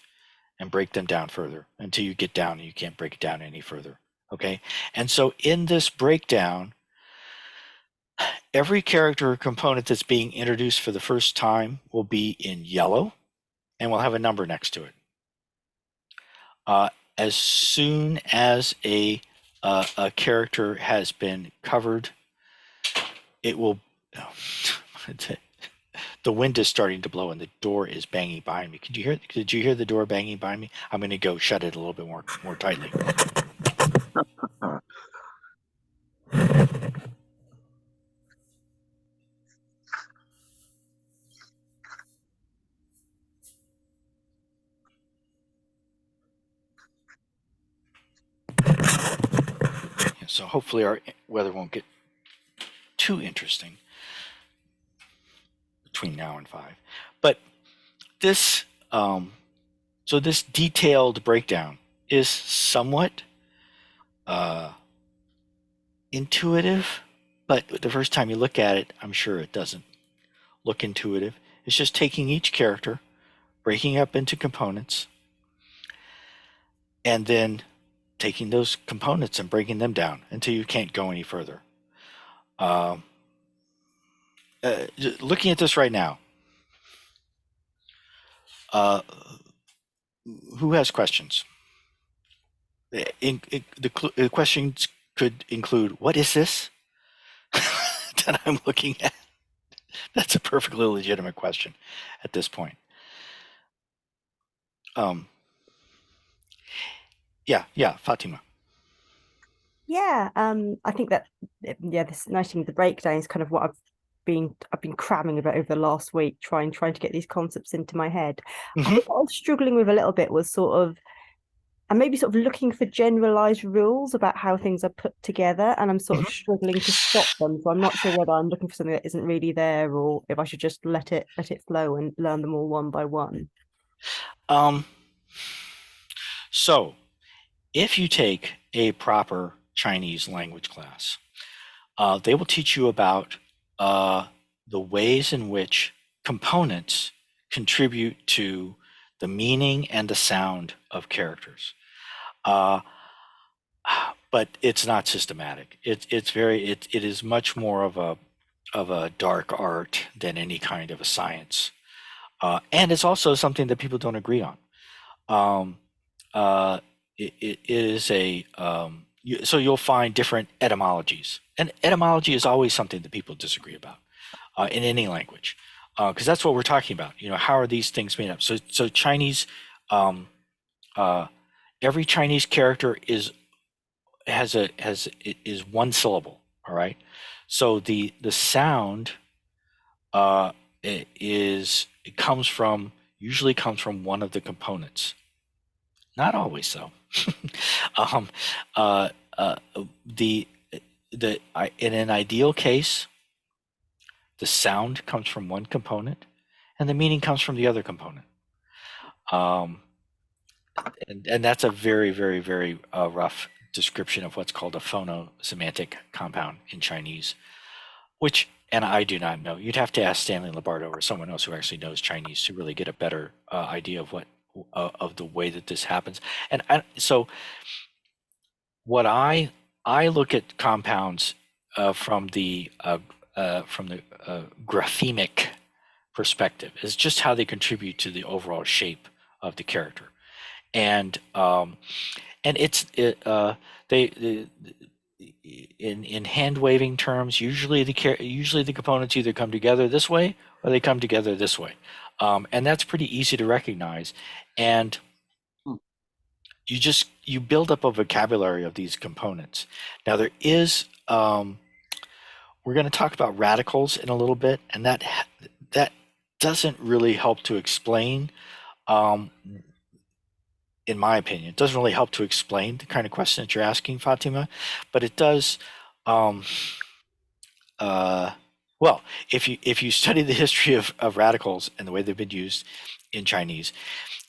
and break them down further until you get down and you can't break it down any further. Okay, and so in this breakdown, every character or component that's being introduced for the first time will be in yellow and will have a number next to it. As soon as a character has been covered, it will. The wind is starting to blow and the door is banging behind me. Did you hear the door banging behind me? I'm going to go shut it a little bit more tightly. 。 . 。 。 . 。 . 。 . 。 . 。 . 。 . 。 . 。 . 。 . 。 . 。 . 。 . 。 . 。 . 。 . 。 . 。 . 。 . 。 . 。 . 。 . 。 . 。 . 。 . 。 . 。 . 。So hopefully our weather won't get too interesting between now and 5. But this, so this detailed breakdown is somewhat intuitive, but the first time you look at it, I'm sure it doesn't look intuitive. It's just taking each character, breaking up into components, and then taking those components and breaking them down until you can't go any further. Looking at this right now, who has questions? The questions could include, what is this that I'm looking at? That's a perfectly legitimate question at this point. Yeah, Fatima. Yeah, I think that this nice thing, the breakdown is kind of what I've been cramming about over the last week, trying to get these concepts into my head. I think what I was struggling with a little bit was and maybe sort of looking for generalized rules about how things are put together, and I'm sort of struggling to spot them. So I'm not sure whether I'm looking for something that isn't really there, or if I should just let it flow and learn them all one by one. So if you take a proper Chinese language class, they will teach you about the ways in which components contribute to the meaning and the sound of characters. But it's not systematic. It is much more of a dark art than any kind of a science, and it's also something that people don't agree on. It is so you'll find different etymologies, and etymology is always something that people disagree about in any language, because that's what we're talking about. How are these things made up? So Chinese, every Chinese character is one syllable. All right. So the sound usually comes from one of the components. Not always so. In an ideal case, the sound comes from one component, and the meaning comes from the other component. And that's a very, very, very rough description of what's called a phono-semantic compound in Chinese, and I do not know. You'd have to ask Stanley Labardo or someone else who actually knows Chinese to really get a better idea of the way that this happens. So what I look at compounds from the graphemic perspective is just how they contribute to the overall shape of the character, and in hand waving terms, usually the components either come together this way or they come together this way, and that's pretty easy to recognize. And you build up a vocabulary of these components. Now there is we're going to talk about radicals in a little bit, and that doesn't really help to explain, in my opinion, it doesn't really help to explain the kind of question that you're asking, Fatima, but it does. Well, if you study the history of radicals and the way they've been used in Chinese,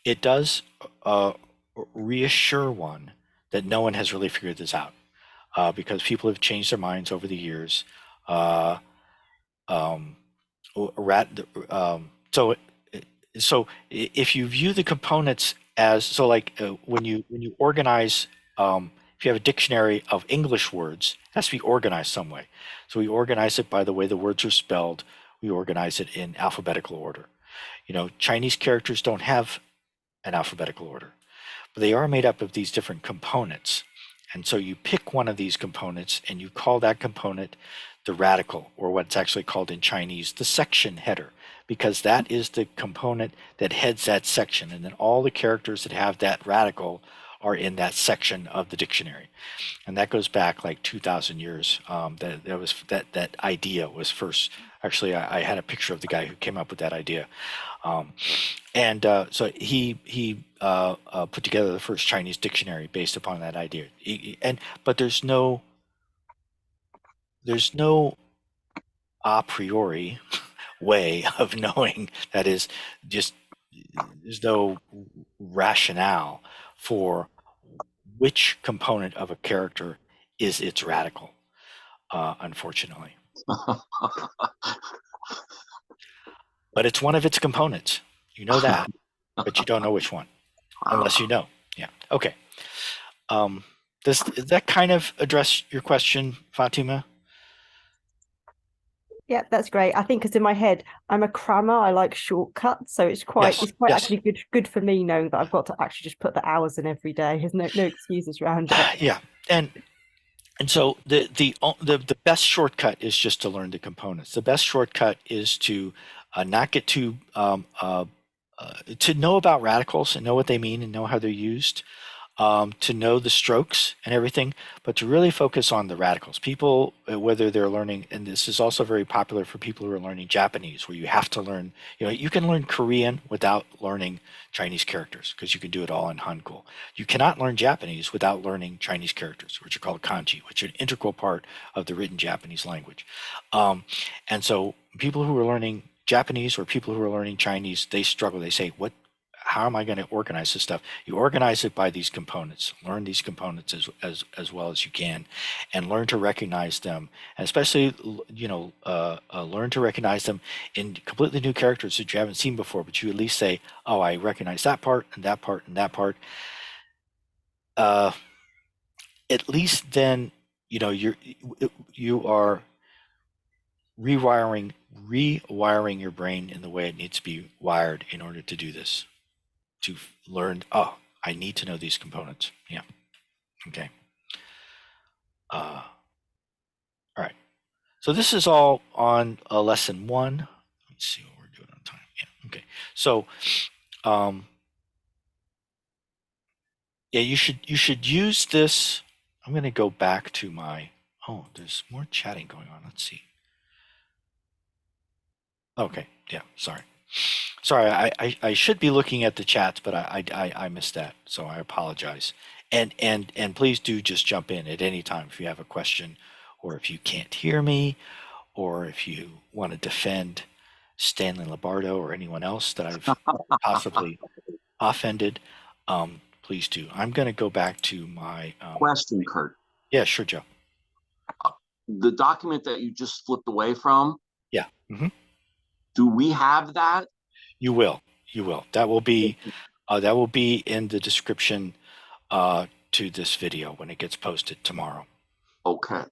it does reassure one that no one has really figured this out, because people have changed their minds over the years. So if you view the components as when you organize, if you have a dictionary of English words, it has to be organized some way. So we organize it by the way the words are spelled. We organize it in alphabetical order. Chinese characters don't have an alphabetical order, but they are made up of these different components. And so you pick one of these components and you call that component the radical, or what's actually called in Chinese the section header, because that is the component that heads that section, and then all the characters that have that radical are in that section of the dictionary. And that goes back like 2,000 years. That idea was first, actually I had a picture of the guy who came up with that idea. So he put together the first Chinese dictionary based upon that idea. But there's no there's no a priori way of knowing. That is, just there's no rationale for which component of a character is its radical, unfortunately. But it's one of its components. You know that, but you don't know which one, unless you know. Yeah. Okay. Does that kind of address your question, Fatima? Yeah, that's great. I think because in my head, I'm a crammer. I like shortcuts, so it's quite Yes. yes. Actually good for me knowing that I've got to actually just put the hours in every day. There's no excuses around it. Yeah. And so the best shortcut is just to learn the components. The best shortcut is to not get too to know about radicals and know what they mean and know how they're used, to know the strokes and everything, but to really focus on the radicals. People, whether they're learning, and this is also very popular for people who are learning Japanese, where you have to learn, you can learn Korean without learning Chinese characters because you can do it all in Hangul. You cannot learn Japanese without learning Chinese characters, which are called kanji, which are an integral part of the written Japanese language. And so people who are learning Japanese or people who are learning Chinese, they struggle. They say, how am I going to organize this stuff? You organize it by these components. Learn these components as well as you can, and learn to recognize them. And especially, learn to recognize them in completely new characters that you haven't seen before. But you at least say, "Oh, I recognize that part and that part and that part." At least then, you are rewiring your brain in the way it needs to be wired in order to do this. To learn, I need to know these components. Yeah. Okay. All right. So this is all on lesson 1. Let's see what we're doing on time. Yeah. Okay. So, yeah, you should use this. I'm going to go back to my. Oh, there's more chatting going on. Let's see. Okay. Yeah. Sorry. I should be looking at the chats, but I missed that, so I apologize. And please do just jump in at any time if you have a question, or if you can't hear me, or if you want to defend Stanley Labardo or anyone else that I've possibly offended. Please do. I'm going to go back to my Question, Kurt. Yeah, sure, Joe. The document that you just flipped away from. Yeah. Mm-hmm. Do we have that? You will. That will be in the description to this video when it gets posted tomorrow. Okay.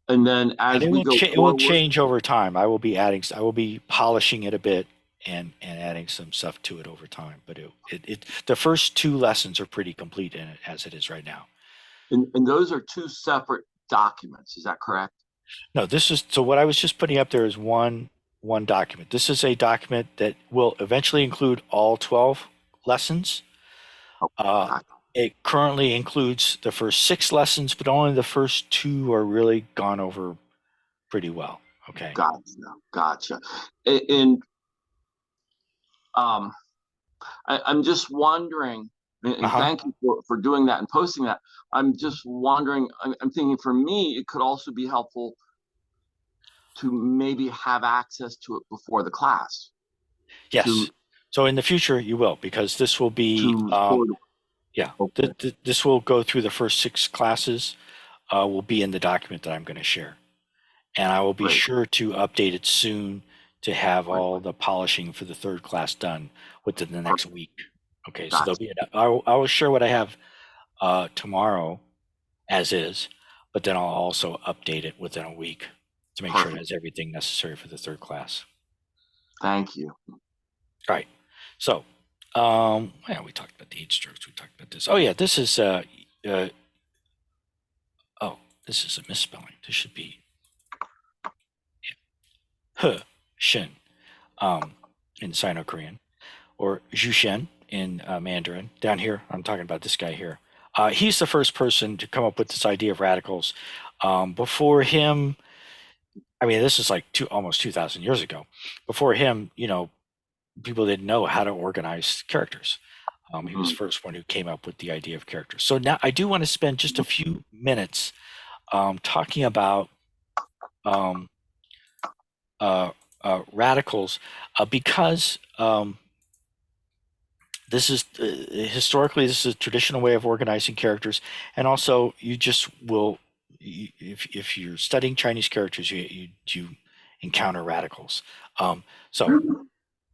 And then as we go forward, it will change over time. I will be polishing it a bit and adding some stuff to it over time. But the first 2 lessons are pretty complete in it as it is right now. And those are 2 separate documents. Is that correct? No, so what I was just putting up there is one document. This is a document that will eventually include all 12 lessons. It currently includes the first 6 lessons, but only the first 2 are really gone over pretty well. Okay. Gotcha. And I'm just wondering, and thank you for doing that and posting that. I'm just wondering, I'm thinking for me, it could also be helpful to maybe have access to it before the class. Yes. So in the future you will, because this will be, this will go through the first 6 classes, will be in the document that I'm going to share. And I will be sure to update it soon to have all the polishing for the 3rd class done within the next week. Okay, so there'll be I will share what I have tomorrow as is, but then I'll also update it within a week to make sure it has everything necessary for the 3rd class. Thank you. All right. So, we talked about the 8 strokes. We talked about this. Oh yeah, this is this is a misspelling. This should be He Shin in Sino-Korean, or Jushen in Mandarin. Down here, I'm talking about this guy here. He's the first person to come up with this idea of radicals. Before him, I mean, this is like almost 2,000 years ago. Before him, people didn't know how to organize characters. He was the first one who came up with the idea of characters. So now I do want to spend just a few minutes talking about radicals because this is historically this is a traditional way of organizing characters, and also you just will if you're studying Chinese characters, you encounter radicals. So a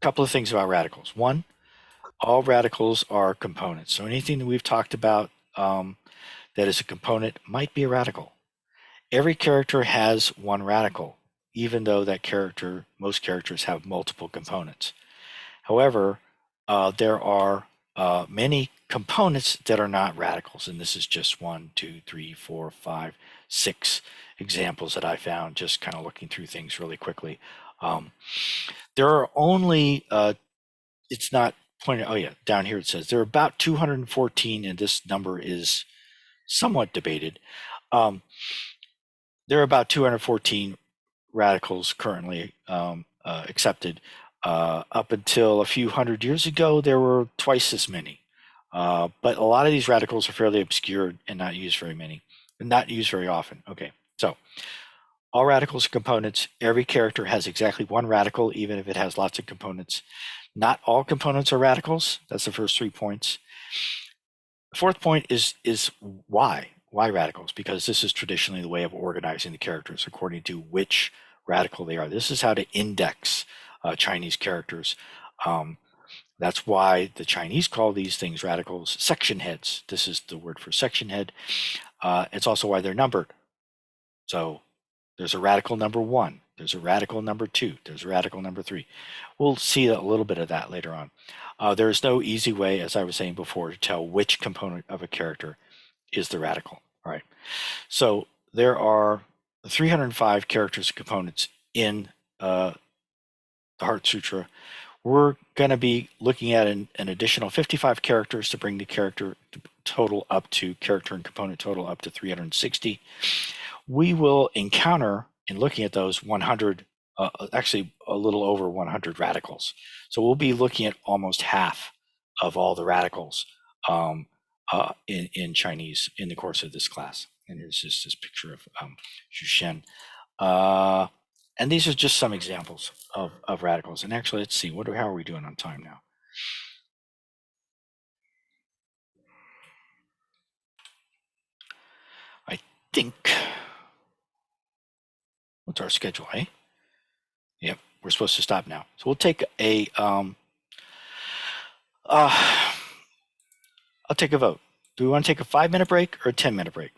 couple of things about radicals. One, all radicals are components. So anything that we've talked about that is a component might be a radical. Every character has one radical, even though most characters have multiple components. However, there are many components that are not radicals, and this is just 1, 2, 3, 4, 5, 6 examples that I found just kind of looking through things really quickly. There are only, it's not pointed, oh yeah, down here it says there are about 214, and this number is somewhat debated. There are about 214 radicals currently accepted. Up until a few hundred years ago, there were twice as many. But a lot of these radicals are fairly obscure and not used very often. Okay, so all radicals are components. Every character has exactly one radical, even if it has lots of components. Not all components are radicals. That's the first 3 points. The fourth point is why? Why radicals? Because this is traditionally the way of organizing the characters according to which radical they are. This is how to index Chinese characters. That's why the Chinese call these things radicals section heads. This is the word for section head. It's also why they're numbered. So there's a radical number 1. There's a radical number 2. There's a radical number 3. We'll see a little bit of that later on. There's no easy way, as I was saying before, to tell which component of a character is the radical. All right. So there are 305 characters and components in the Heart Sutra. We're going to be looking at an additional 55 characters to bring the character and component total up to 360. We will encounter, in looking at those, 100, actually a little over 100 radicals. So we'll be looking at almost half of all the radicals in Chinese in the course of this class. And here's just this picture of Shushen. And these are just some examples of radicals. And actually, let's see, how are we doing on time now? I think, what's our schedule, eh? Yep, we're supposed to stop now. So we'll take I'll take a vote. Do we want to take a 5-minute break or a 10-minute break?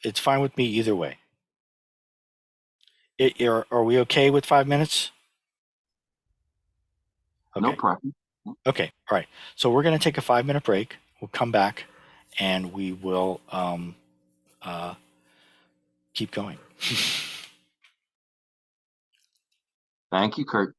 It's fine with me either way. Are we okay with 5 minutes? Okay. No problem. Okay, all right. So we're going to take a 5-minute break. We'll come back and we will keep going. Thank you, Kurt.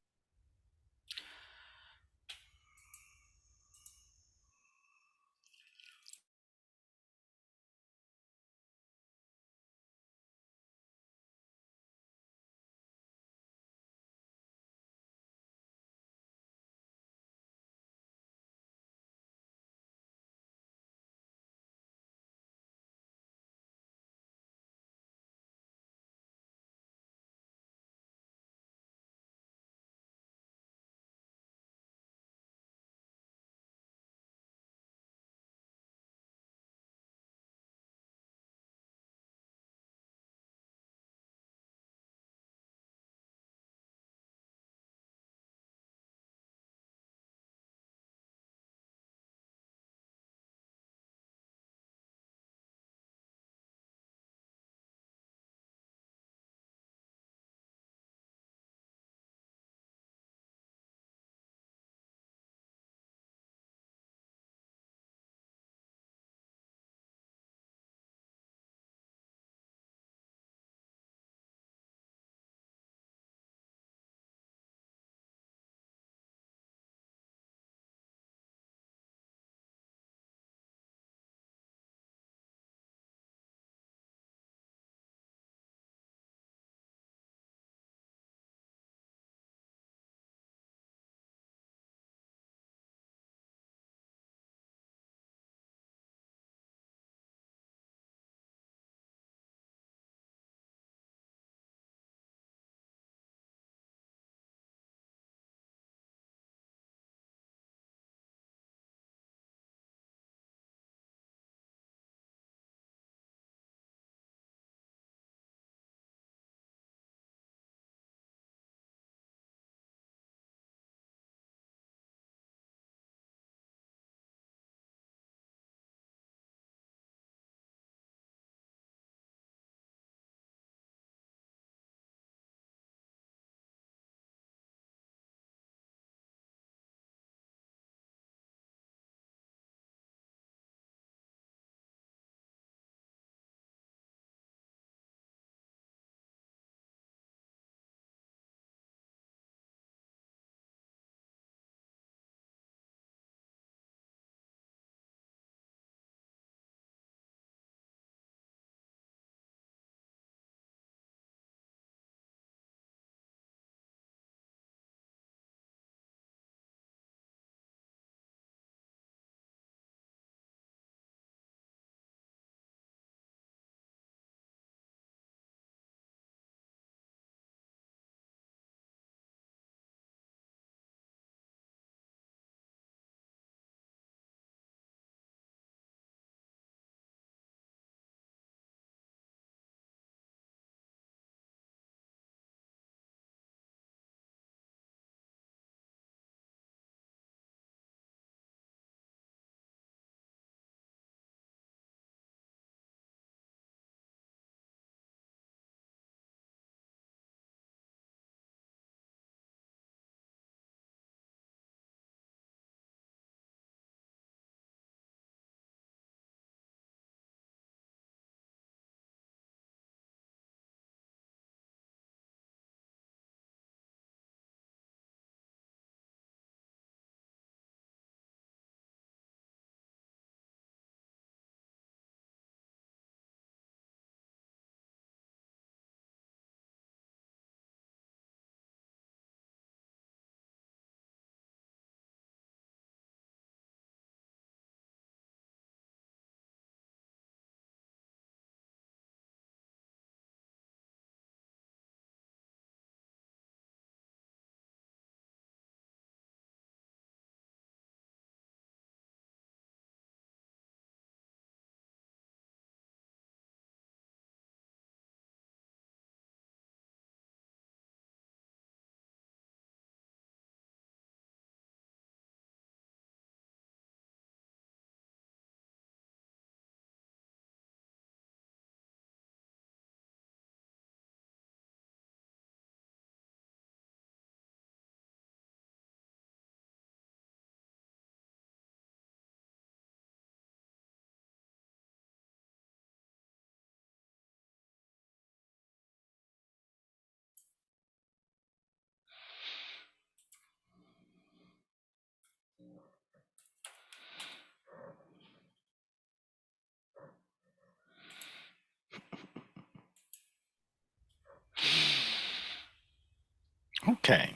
Okay.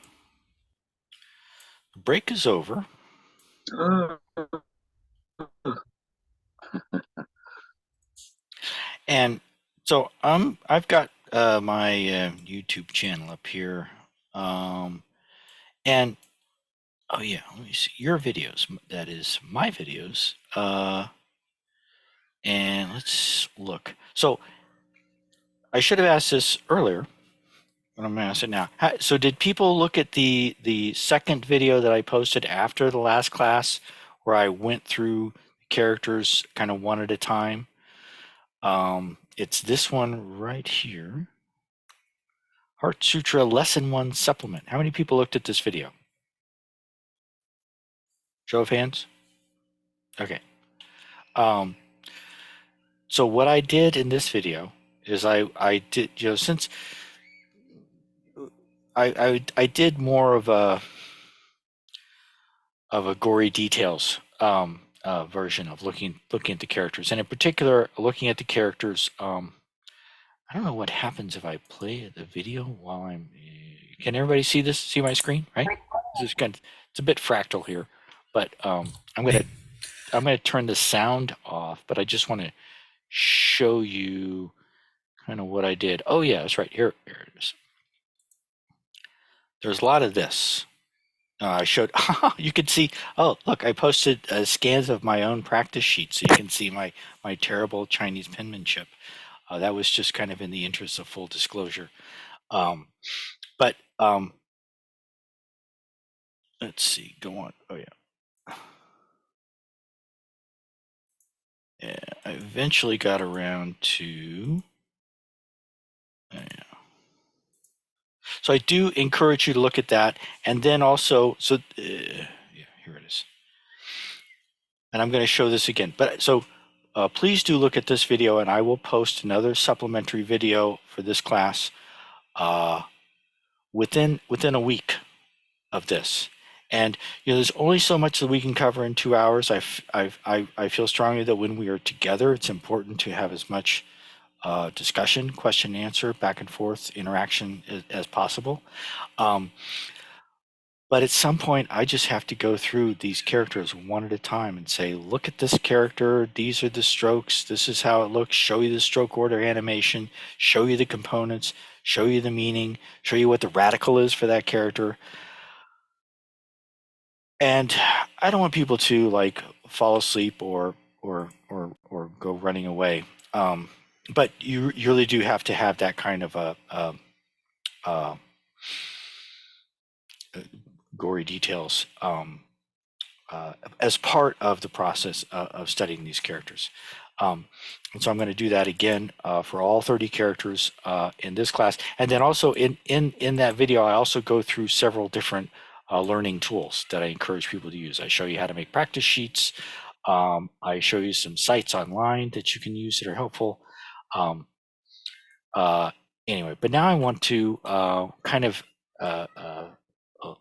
The break is over. And so I've got my YouTube channel up here. And oh yeah, let me see your videos. That is my videos. And let's look. So I should have asked this earlier, but I'm going to ask it now. So did people look at the second video that I posted after the last class, where I went through characters kind of one at a time? It's this one right here. Heart Sutra Lesson 1 Supplement. How many people looked at this video? Show of hands? Okay. So what I did in this video is I did, since I did more of a gory details version of looking at the characters, and in particular looking at the characters. I don't know what happens if I play the video while I'm. Can everybody see this? See my screen? Right? This is it's a bit fractal here, but I'm gonna turn the sound off. But I just want to show you kind of what I did. Oh yeah, that's right. Here it is. There's a lot of this. I showed. You can see. Oh, look! I posted scans of my own practice sheet, so you can see my terrible Chinese penmanship. That was just kind of in the interest of full disclosure. But let's see. Go on. Oh yeah. Yeah. I eventually got around to. Yeah. So I do encourage you to look at that, and then also, so yeah, here it is. And I'm going to show this again. But so please do look at this video, and I will post another supplementary video for this class within a week of this. And there's only so much that we can cover in 2 hours. I feel strongly that when we are together, it's important to have as much discussion, question and answer, back and forth interaction as possible. But at some point, I just have to go through these characters one at a time and say, look at this character. These are the strokes. This is how it looks. Show you the stroke order animation. Show you the components. Show you the meaning. Show you what the radical is for that character. And I don't want people to like fall asleep or go running away. But you really do have to have that kind of a gory details as part of the process of studying these characters. And so I'm going to do that again for all 30 characters in this class. And then also in that video, I also go through several different learning tools that I encourage people to use. I show you how to make practice sheets. I show you some sites online that you can use that are helpful. Anyway, but now I want to kind of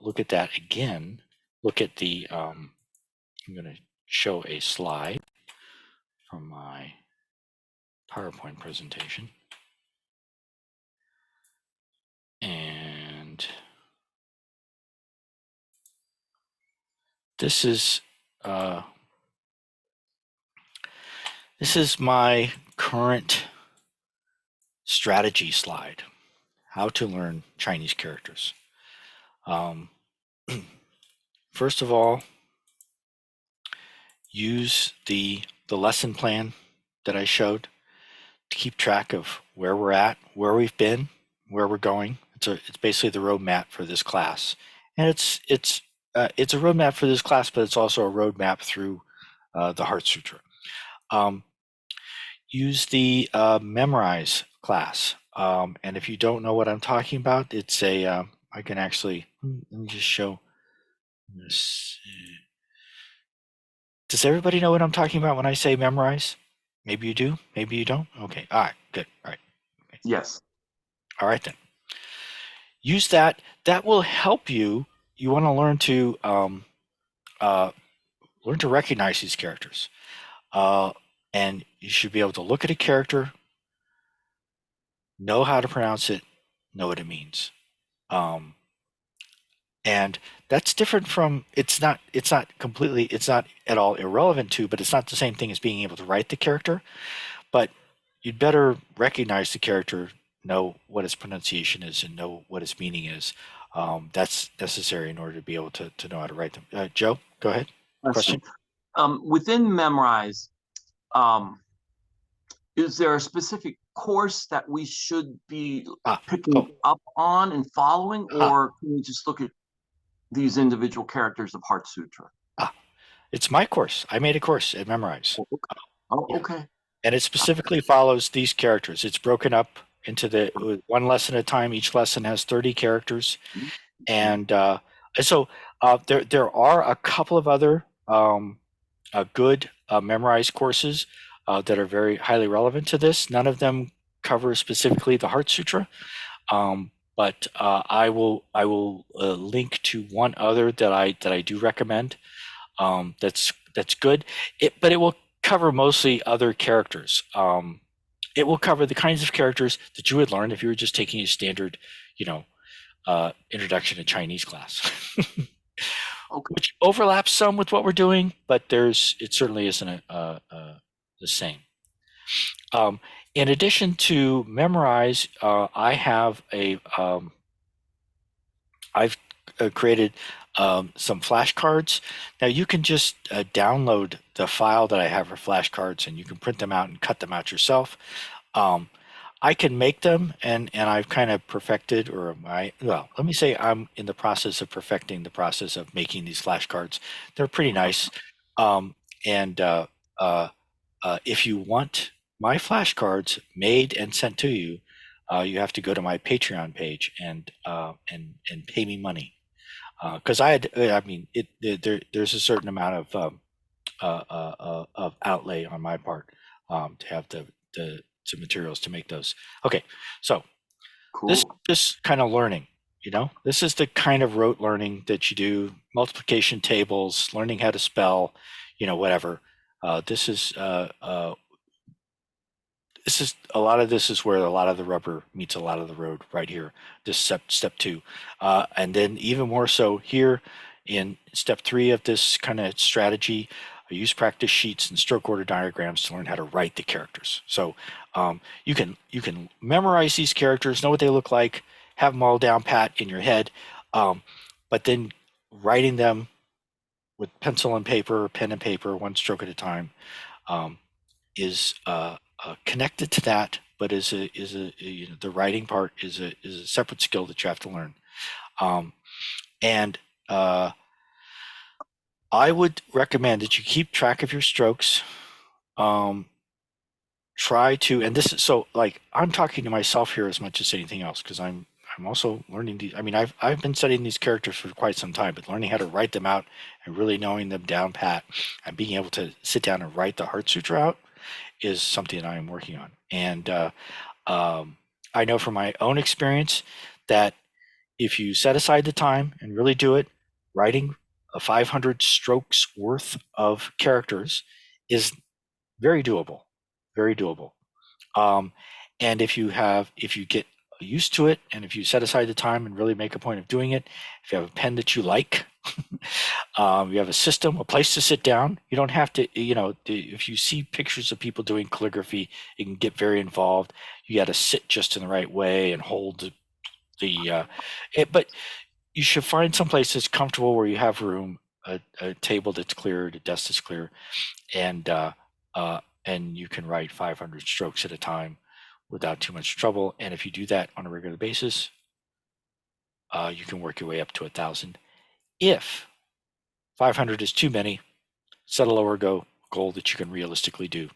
look at that again. Look at the, I'm going to show a slide from my PowerPoint presentation. And this is my current strategy slide, how to learn Chinese characters. First of all, use the lesson plan that I showed to keep track of where we're at, where we've been, where we're going. It's basically the roadmap for this class, and it's a roadmap for this class, but it's also a roadmap through the Heart Sutra. Use the memorize class, and if you don't know what I'm talking about, it's a I can actually let me just show this. Does everybody know what I'm talking about when I say memorize? Maybe you do, maybe you don't. Okay, all right, good, all right. Okay. Yes. All right then. Use that. That will help you. You want to learn to recognize these characters, and you should be able to look at a character, know how to pronounce it, know what it means. And that's different from, it's not completely, it's not at all irrelevant to, but it's not the same thing as being able to write the character. But you'd better recognize the character, know what its pronunciation is, and know what its meaning is. That's necessary in order to be able to know how to write them. Joe, go ahead. Question? Within Memrise, is there a specific course that we should be picking up on and following, or can we just look at these individual characters of Heart Sutra? It's my course. I made a course at Memrise. Okay. And it specifically follows these characters. It's broken up into one lesson at a time. Each lesson has 30 characters. And so there are a couple of other good memorized courses that are very highly relevant to this. None of them cover specifically the Heart Sutra, but I will link to one other that I do recommend. That's good. But it will cover mostly other characters. It will cover the kinds of characters that you would learn if you were just taking a standard, introduction to Chinese class. Which overlaps some with what we're doing, but it certainly isn't the same. In addition to Memrise, I've created some flashcards. Now you can just download the file that I have for flashcards, and you can print them out and cut them out yourself. I can make them, and I've kind of perfected, let me say I'm in the process of perfecting the process of making these flashcards. They're pretty nice. If you want my flashcards made and sent to you, you have to go to my Patreon page and pay me money. Because there's a certain amount of outlay on my part to have the materials to make those. Okay, so this is just kind of learning. This is the kind of rote learning that you do: multiplication tables, learning how to spell, whatever. This is a lot of this is where a lot of the rubber meets a lot of the road right here. This step 2, and then even more so here in step 3 of this kind of strategy. I use practice sheets and stroke order diagrams to learn how to write the characters. So you can memorize these characters, know what they look like, have them all down pat in your head, but then writing them with pencil and paper, pen and paper, one stroke at a time, is connected to that, but the writing part is a separate skill that you have to learn. I would recommend that you keep track of your strokes. Try to, and this is so, like, I'm talking to myself here as much as anything else, because I'm also learning these. I mean, I've been studying these characters for quite some time, but learning how to write them out and really knowing them down pat and being able to sit down and write the Heart Sutra out is something that I am working on. And I know from my own experience that if you set aside the time and really do it, writing a 500 strokes worth of characters is very doable, very doable. And if you get used to it, and if you set aside the time and really make a point of doing it, if you have a pen that you like, you have a system, a place to sit down. You don't have to, if you see pictures of people doing calligraphy, it can get very involved. You got to sit just in the right way and hold but you should find some place that's comfortable where you have room, a table that's cleared, a desk that's clear, and you can write 500 strokes at a time without too much trouble. And if you do that on a regular basis, you can work your way up to 1,000. If 500 is too many, set a lower goal that you can realistically do.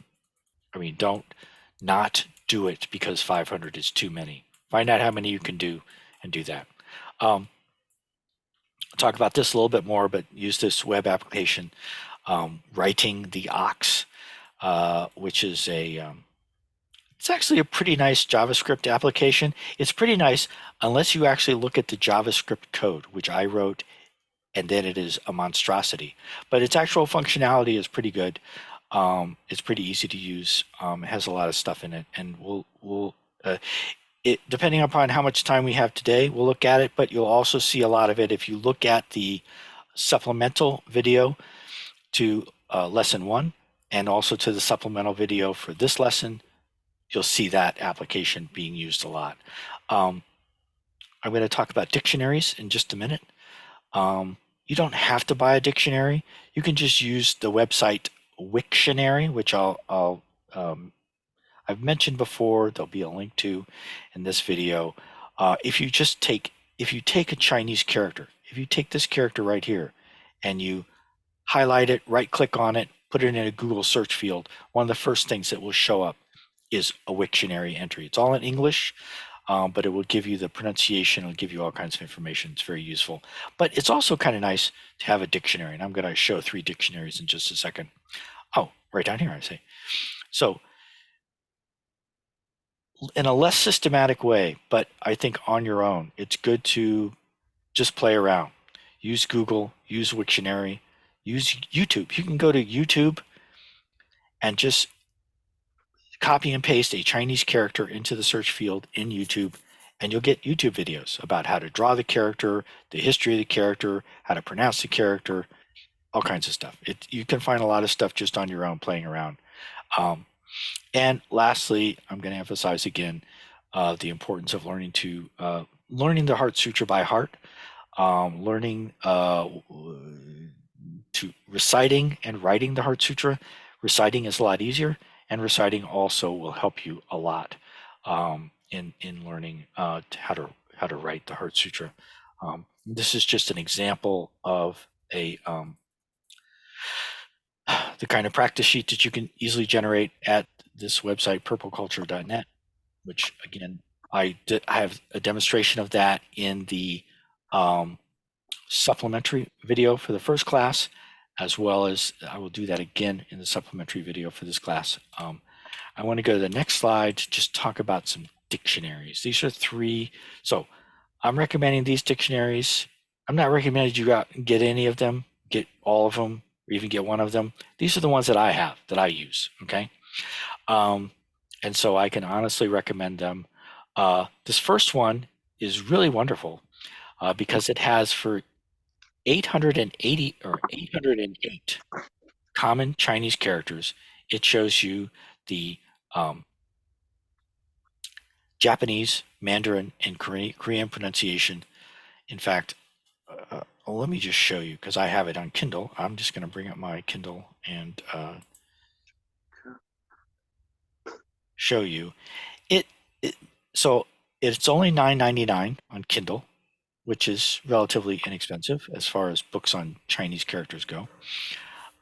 I mean, don't not do it because 500 is too many. Find out how many you can do and do that. I'll talk about this a little bit more, but use this web application, Writing the Ox, which is it's actually a pretty nice JavaScript application. It's pretty nice unless you actually look at the JavaScript code, which I wrote, and then it is a monstrosity. But its actual functionality is pretty good. It's pretty easy to use. It has a lot of stuff in it, and depending upon how much time we have today, we'll look at it, but you'll also see a lot of it if you look at the supplemental video to lesson 1 and also to the supplemental video for this lesson. You'll see that application being used a lot. I'm going to talk about dictionaries in just a minute. You don't have to buy a dictionary. You can just use the website Wiktionary, which I've mentioned before. There'll be a link to in this video. If you take a Chinese character, if you take this character right here and you highlight it, right click on it, put it in a Google search field, one of the first things that will show up is a Wiktionary entry. It's all in English, but it will give you the pronunciation. It'll give you all kinds of information. It's very useful. But it's also kind of nice to have a dictionary. And I'm going to show 3 dictionaries in just a second. Oh, right down here, I say. So in a less systematic way, but I think on your own, it's good to just play around. Use Google, use Wiktionary, use YouTube. You can go to YouTube and just copy and paste a Chinese character into the search field in YouTube, and you'll get YouTube videos about how to draw the character, the history of the character, how to pronounce the character, all kinds of stuff. You can find a lot of stuff just on your own playing around. And lastly, I'm going to emphasize again the importance of learning the Heart Sutra by heart, learning to reciting and writing the Heart Sutra. Reciting is a lot easier, and reciting also will help you a lot in learning how to write the Heart Sutra. This is just an example of the kind of practice sheet that you can easily generate at this website, purpleculture.net, which again, I have a demonstration of that in the supplementary video for the first class, as well as I will do that again in the supplementary video for this class. I want to go to the next slide to just talk about some dictionaries. These are 3. So I'm recommending these dictionaries. I'm not recommending you go out and get any of them, get all of them, or even get one of them. These are the ones that I have, that I use, okay? And so I can honestly recommend them. This first one is really wonderful because it has for 880 or 808 common Chinese characters. It shows you the Japanese, Mandarin, and Korean pronunciation. In fact, let me just show you, because I have it on Kindle. I'm just going to bring up my Kindle and show you it. So it's only $9.99 on Kindle, which is relatively inexpensive as far as books on Chinese characters go.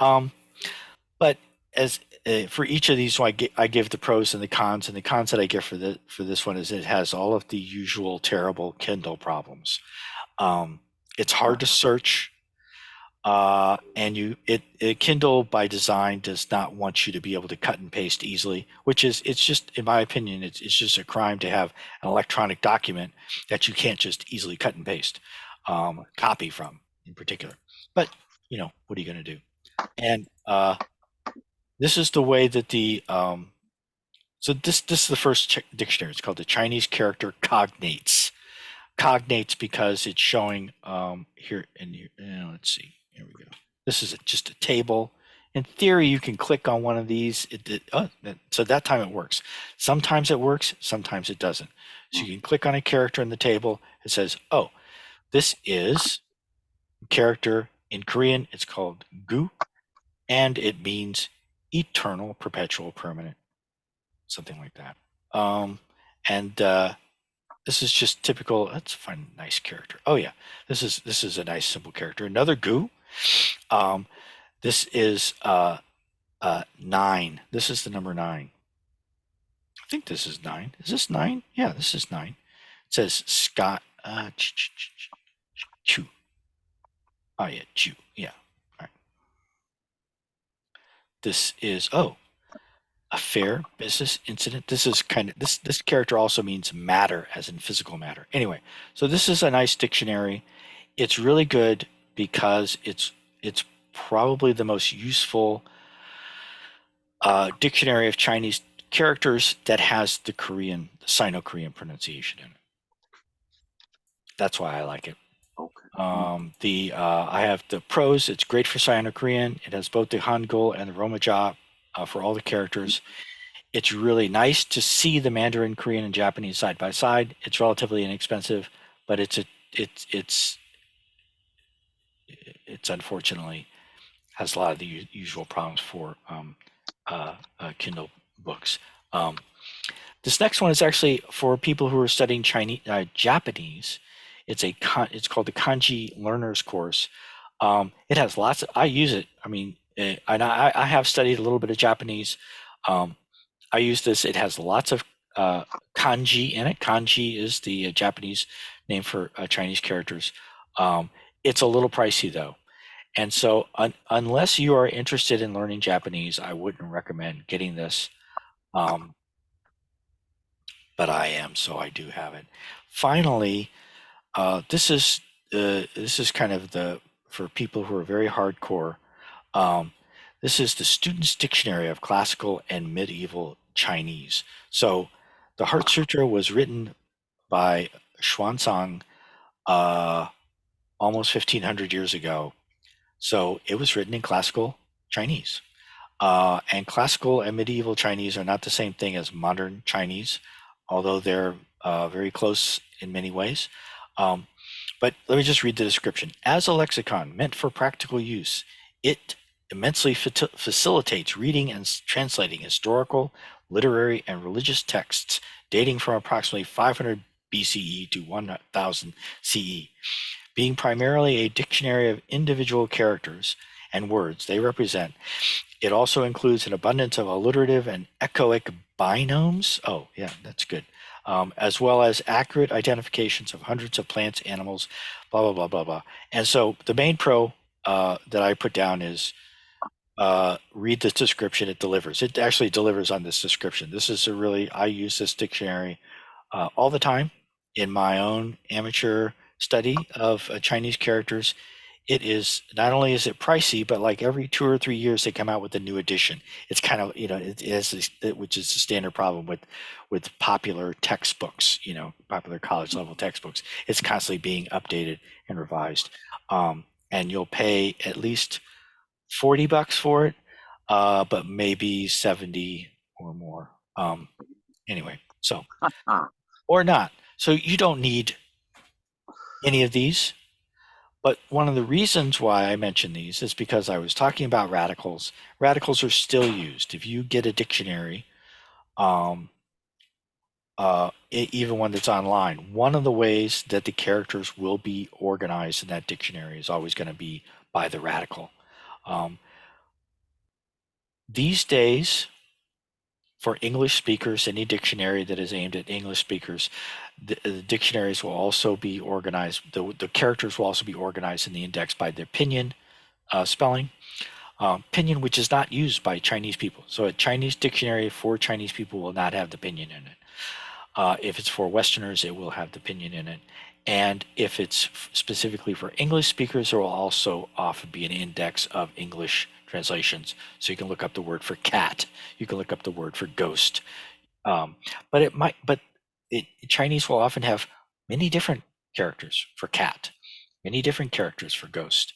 But as for each of these, so I give the pros and the cons, and the cons that I give for this one is it has all of the usual terrible Kindle problems. It's hard to search, and Kindle by design does not want you to be able to cut and paste easily, it's just, in my opinion, it's just a crime to have an electronic document that you can't just easily cut and paste, copy from in particular. But what are you going to do? And this is the way that so this is the first dictionary. It's called the Chinese Character Cognates. Cognates because it's showing here and here. Let's see. Here we go. This is just a table. In theory, you can click on one of these. So that time it works. Sometimes it works. Sometimes it doesn't. So you can click on a character in the table. It says, "Oh, this is a character in Korean. It's called gu, and it means eternal, perpetual, permanent, something like that." This is just typical. Let's find a nice character. Oh yeah, this is a nice simple character. Another gu. This is 9. This is the number 9. I think this is 9. Is this 9? Yeah, this is 9. It says Scott. Chu. Oh yeah, Chu. Yeah. All right. This is a fair business incident. This is this character also means matter, as in physical matter. Anyway, so this is a nice dictionary. It's really good because it's probably the most useful dictionary of Chinese characters that has the Sino-Korean pronunciation in it. That's why I like it. Okay. I have the prose. It's great for Sino-Korean. It has both the Hangul and the Romaja for all the characters. It's really nice to see the Mandarin, Korean, and Japanese side by side. It's relatively inexpensive, but it's unfortunately has a lot of the usual problems for Kindle books. This next one is actually for people who are studying Japanese. It's called the Kanji Learners Course. It has lots of. I use it. I mean, I have studied a little bit of Japanese. I use this. It has lots of kanji in it. Kanji is the Japanese name for Chinese characters. It's a little pricey though. And so unless you are interested in learning Japanese, I wouldn't recommend getting this. But I am, so I do have it. Finally, this is kind of for people who are very hardcore. This is the Student's Dictionary of Classical and Medieval Chinese. So the Heart Sutra was written by Xuanzang almost 1,500 years ago. So it was written in classical Chinese. And classical and medieval Chinese are not the same thing as modern Chinese, although they're very close in many ways. But let me just read the description. As a lexicon meant for practical use, it immensely facilitates reading and translating historical, literary, and religious texts dating from approximately 500 BCE to 1000 CE. Being primarily a dictionary of individual characters and words they represent, it also includes an abundance of alliterative and echoic binomes. Oh, yeah, that's good. As well as accurate identifications of hundreds of plants, animals, blah, blah, blah, blah, blah. And so the main pro that I put down is read the description. It delivers. It actually delivers on this description. This is I use this dictionary all the time in my own amateur study of Chinese characters. It is not only is it pricey, but like every 2 or 3 years they come out with a new edition. It's kind of it has which is the standard problem with popular textbooks, popular college level textbooks. It's constantly being updated and revised, and you'll pay at least $40 for it, but maybe 70 or more. Anyway, so or not. So you don't need any of these. But one of the reasons why I mention these is because I was talking about radicals. Radicals are still used. If you get a dictionary, even one that's online, one of the ways that the characters will be organized in that dictionary is always going to be by the radical. These days, for English speakers, any dictionary that is aimed at English speakers, the dictionaries will also be organized. The characters will also be organized in the index by their pinyin spelling. Pinyin, which is not used by Chinese people. So a Chinese dictionary for Chinese people will not have the pinyin in it. If it's for Westerners, it will have the pinyin in it. And if it's specifically for English speakers, there will also often be an index of English translations. So you can look up the word for cat. You can look up the word for ghost. But Chinese will often have many different characters for cat, many different characters for ghost.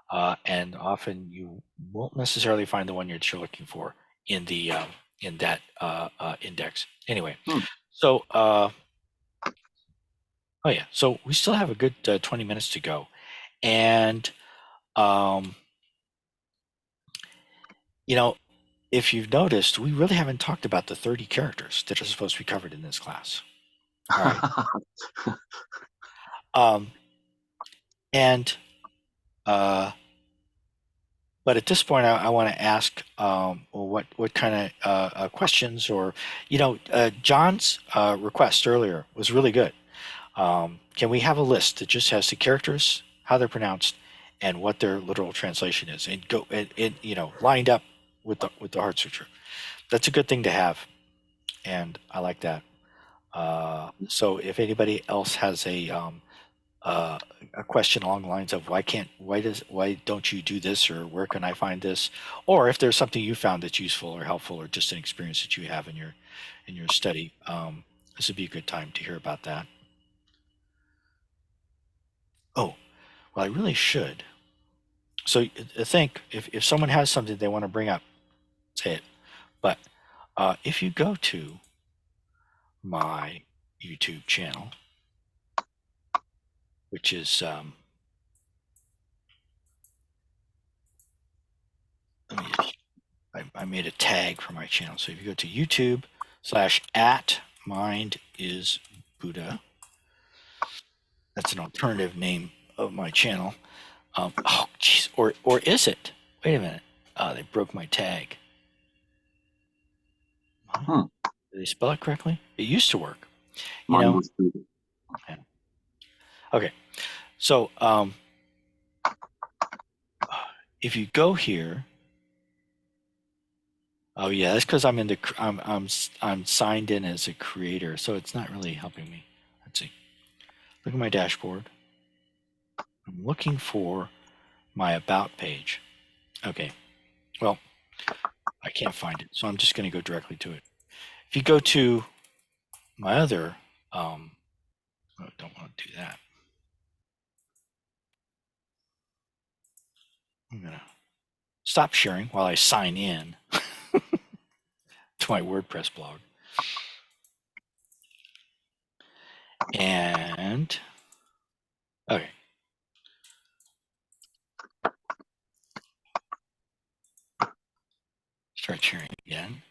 And often you won't necessarily find the one you're looking for in that index. Anyway, so so we still have a good 20 minutes to go, and if you've noticed, we really haven't talked about the 30 characters that are supposed to be covered in this class. All right. But at this point, I want to ask, what kind of questions, or John's request earlier was really good. Can we have a list that just has the characters, how they're pronounced, and what their literal translation is, and go lined up with the Heart Sutra? That's a good thing to have, and I like that. So if anybody else has a a question along the lines of why don't you do this, or where can I find this, or if there's something you found that's useful or helpful, or just an experience that you have in your study, this would be a good time to hear about that. Oh, well, I really should. So I think if someone has something they want to bring up, say it. But if you go to my YouTube channel, which is let me just, I made a tag for my channel. So if you go to YouTube /@MindIsBuddha, that's an alternative name of my channel. Oh, geez, or is it? Wait a minute. They broke my tag. Did they spell it correctly? It used to work. You Mine know. was Buddha. Okay. So if you go here. Oh yeah, that's because I'm signed in as a creator, so it's not really helping me. Let's see. Look at my dashboard. I'm looking for my about page. Okay. Well, I can't find it, so I'm just going to go directly to it. If you go to my other, oh, don't want to do that. I'm gonna stop sharing while I sign in to my WordPress blog. And okay. Start sharing again.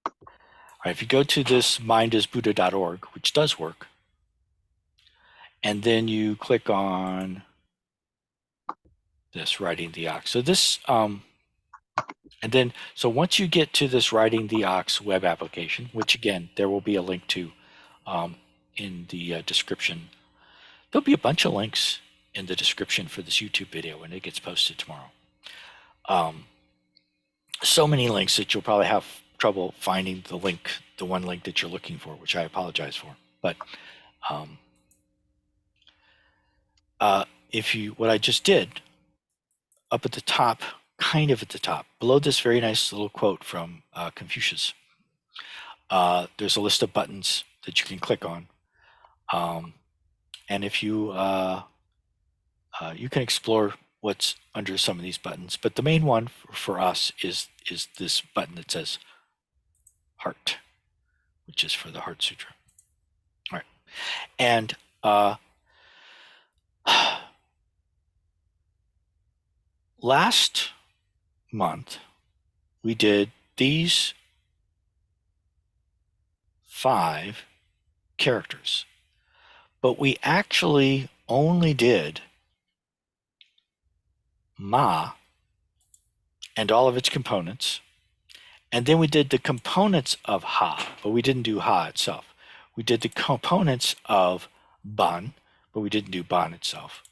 All right, if you go to this mindisbuddha.org, which does work, and then you click on this writing the ox. So this, and then, so once you get to this writing the ox web application, which again, there will be a link to in the description. There'll be a bunch of links in the description for this YouTube video when it gets posted tomorrow. So many links that you'll probably have trouble finding the one link that you're looking for, which I apologize for. But what I just did, up at the top, kind of at the top, below this very nice little quote from Confucius, there's a list of buttons that you can click on. And if you you can explore what's under some of these buttons, but the main one for us is this button that says Heart, which is for the Heart Sutra. All right, and last month we did these 5 characters, but we actually only did Ma and all of its components, and then we did the components of Ha, but we didn't do Ha itself. We did the components of Ban, but we didn't do Ban itself.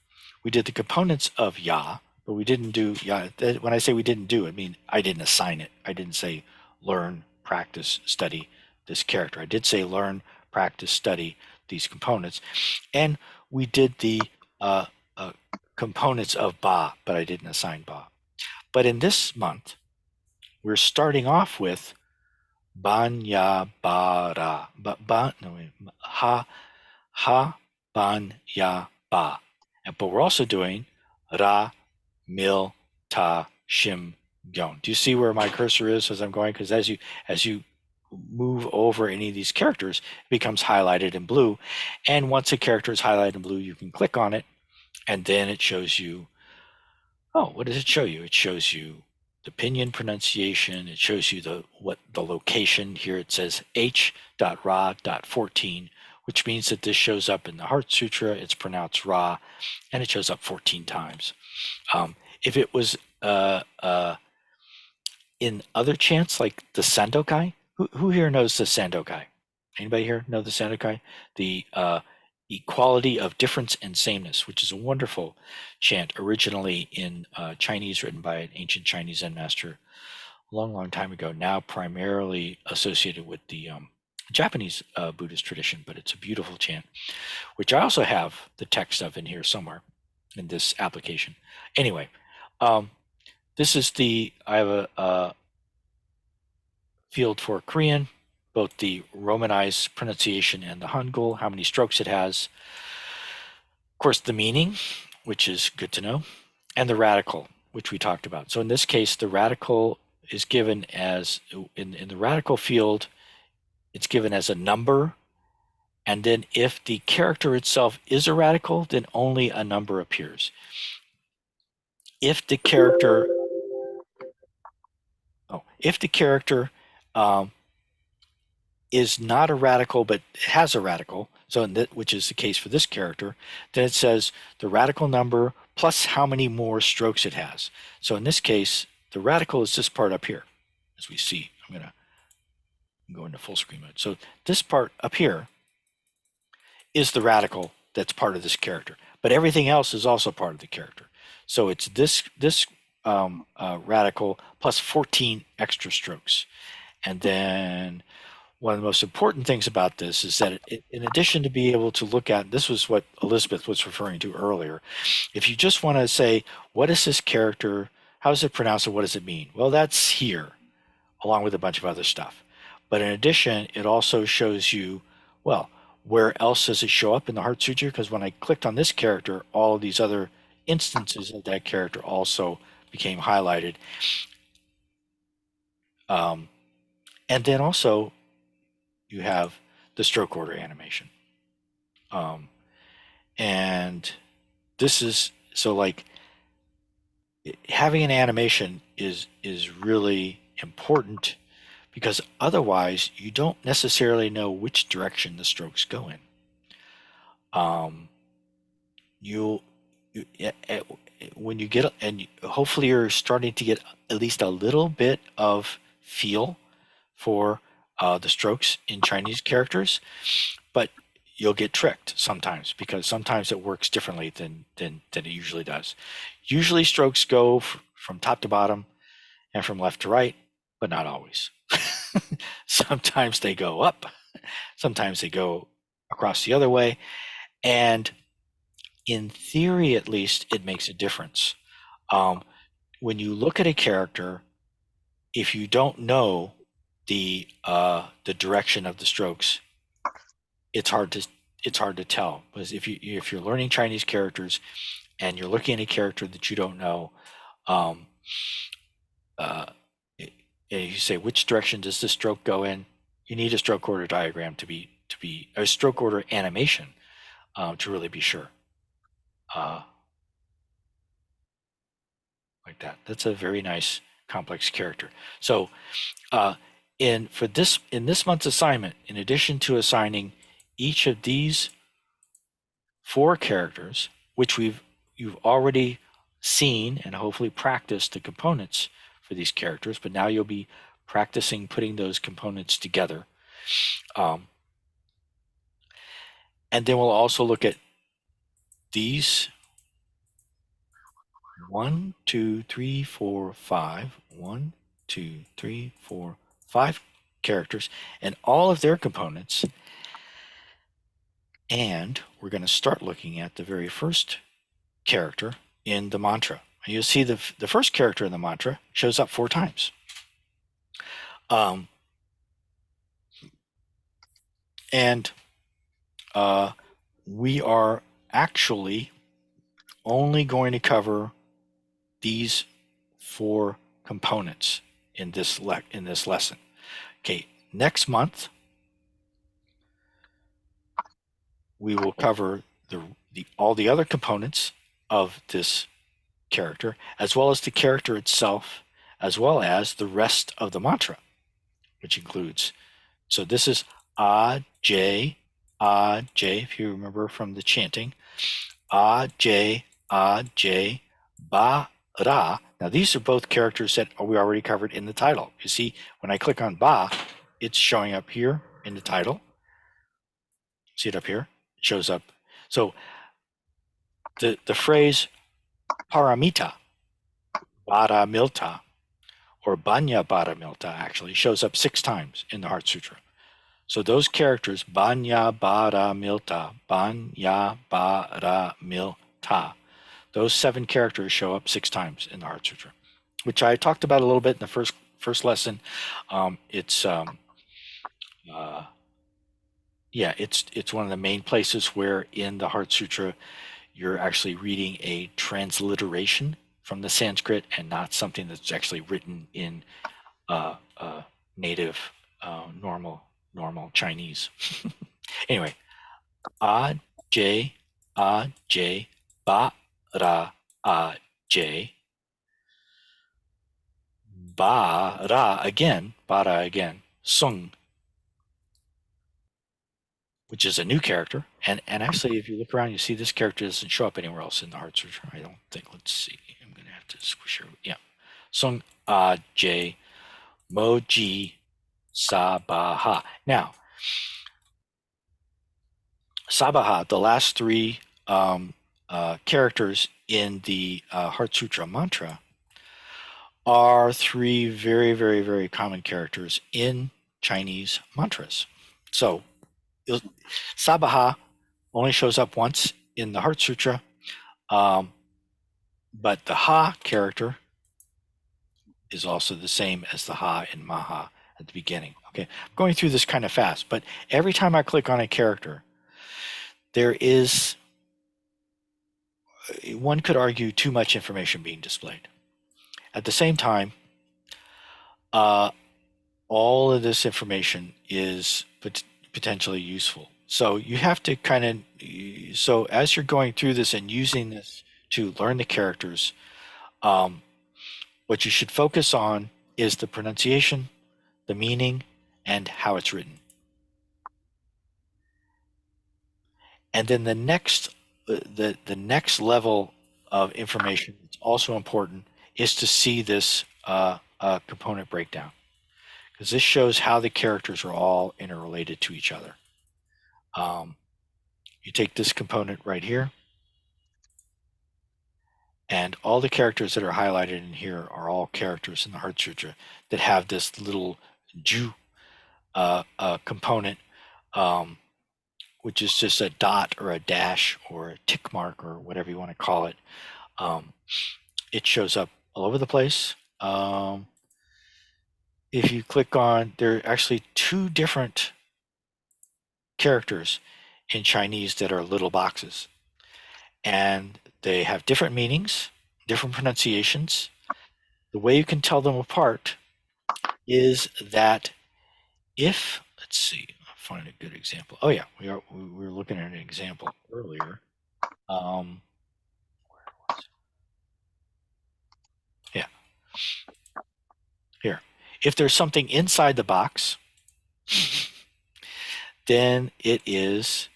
We did the components of Ya, but we didn't do Ya. When I say we didn't do it, I mean I didn't assign it. I didn't say learn, practice, study this character. I did say learn, practice, study these components. And we did the components of Ba, but I didn't assign Ba. But in this month, we're starting off with Banya Bara. Ha Banya Ba. But we're also doing Ra Mil Ta Shim Gyon. Do you see where my cursor is as I'm going? Because as you move over any of these characters, it becomes highlighted in blue. And once a character is highlighted in blue, you can click on it, and then it shows you, oh, what does it show you? It shows you the pinyin pronunciation. It shows you the location. Here it says H.Ra.14, which means that this shows up in the Heart Sutra. It's pronounced Ra, and it shows up 14 times. If it was in other chants like the Sandokai, who here knows the Sandokai? Anybody here know the Sandokai? The equality of difference and sameness, which is a wonderful chant originally in Chinese, written by an ancient Chinese Zen master a long, long time ago, now primarily associated with the Japanese Buddhist tradition, but it's a beautiful chant, which I also have the text of in here somewhere in this application. Anyway, this is I have a field for Korean, both the romanized pronunciation and the Hangul, how many strokes it has. Of course, the meaning, which is good to know, and the radical, which we talked about. So in this case, the radical is given as, in the radical field, it's given as a number. And then if the character itself is a radical, then only a number appears. If the character, is not a radical but has a radical, so which is the case for this character, then it says the radical number plus how many more strokes it has. So in this case, the radical is this part up here, as we see. I'm going to go into full screen mode. So this part up here is the radical that's part of this character, but everything else is also part of the character. So it's this radical plus 14 extra strokes. And then one of the most important things about this is that in addition to being able to look at, this was what Elizabeth was referring to earlier, if you just want to say, what is this character, how is it pronounced, and what does it mean? Well, that's here, along with a bunch of other stuff. But in addition, it also shows you, well, where else does it show up in the Heart Sutra? Because when I clicked on this character, all of these other instances of that character also became highlighted. And then also, you have the stroke order animation. And this is, so like, having an animation is really important, because otherwise you don't necessarily know which direction the strokes go in. When you get, and hopefully you're starting to get at least a little bit of feel for the strokes in Chinese characters, but you'll get tricked sometimes, because sometimes it works differently than it usually does. Usually strokes go from top to bottom and from left to right, but not always. Sometimes they go up, sometimes they go across the other way, and in theory, at least, it makes a difference. When you look at a character, if you don't know the direction of the strokes, it's hard to tell. Because if you're learning Chinese characters and you're looking at a character that you don't know, you say, which direction does this stroke go in? You need a stroke order diagram to be a stroke order animation to really be sure. Like that. That's a very nice complex character. So in this month's assignment, in addition to assigning each of these 4 characters, which you've already seen and hopefully practiced the components for these characters, but now you'll be practicing putting those components together. And then we'll also look at these 1, 2, 3, 4, 5, 1, 2, 3, 4, 5 characters and all of their components. And we're going to start looking at the very first character in the mantra. You'll see the first character in the mantra shows up 4 times. And we are actually only going to cover these 4 components in this lesson. Okay, next month we will cover all the other components of this character, as well as the character itself, as well as the rest of the mantra, which includes, so this is A, J, if you remember from the chanting, A, J, Ba, Ra. Now these are both characters that we already covered in the title. You see, when I click on Ba, it's showing up here in the title. See it up here? It shows up. So the phrase paramita, Bharamilta, or Banya Bharamilta actually shows up 6 times in the Heart Sutra. So those characters, banya bara milta, banya bara milta, those 7 characters show up 6 times in the Heart Sutra, which I talked about a little bit in the first lesson. It's yeah, it's one of the main places where in the Heart Sutra you're actually reading a transliteration from the Sanskrit and not something that's actually written in native normal Chinese. Anyway, a j ba ra a j ba ra again sung, which is a new character. And actually, if you look around, you see this character doesn't show up anywhere else in the Heart Sutra. I don't think. Let's see. I'm going to have to squish her. Yeah. Sung a j mo ji sabaha. Now, sabaha, the last 3 characters in the Heart Sutra mantra, are 3 very, very, very common characters in Chinese mantras. So, sabaha only shows up once in the Heart Sutra, but the ha character is also the same as the ha in maha at the beginning. Okay, I'm going through this kind of fast, but every time I click on a character, there is, one could argue, too much information being displayed. At the same time, all of this information is potentially useful. So you have to kind of, so as you're going through this and using this to learn the characters, what you should focus on is the pronunciation, the meaning, and how it's written. And then the next level of information that's also important is to see this component breakdown, because this shows how the characters are all interrelated to each other. You take this component right here, and all the characters that are highlighted in here are all characters in the Heart Sutra that have this little ju component, which is just a dot or a dash or a tick mark or whatever you want to call it. It shows up all over the place. If you click on, there are actually 2 different characters in Chinese that are little boxes, and they have different meanings, different pronunciations. The way you can tell them apart is that if, let's see, I'll find a good example. Oh yeah, we were looking at an example earlier. Yeah, here. If there's something inside the box, then it is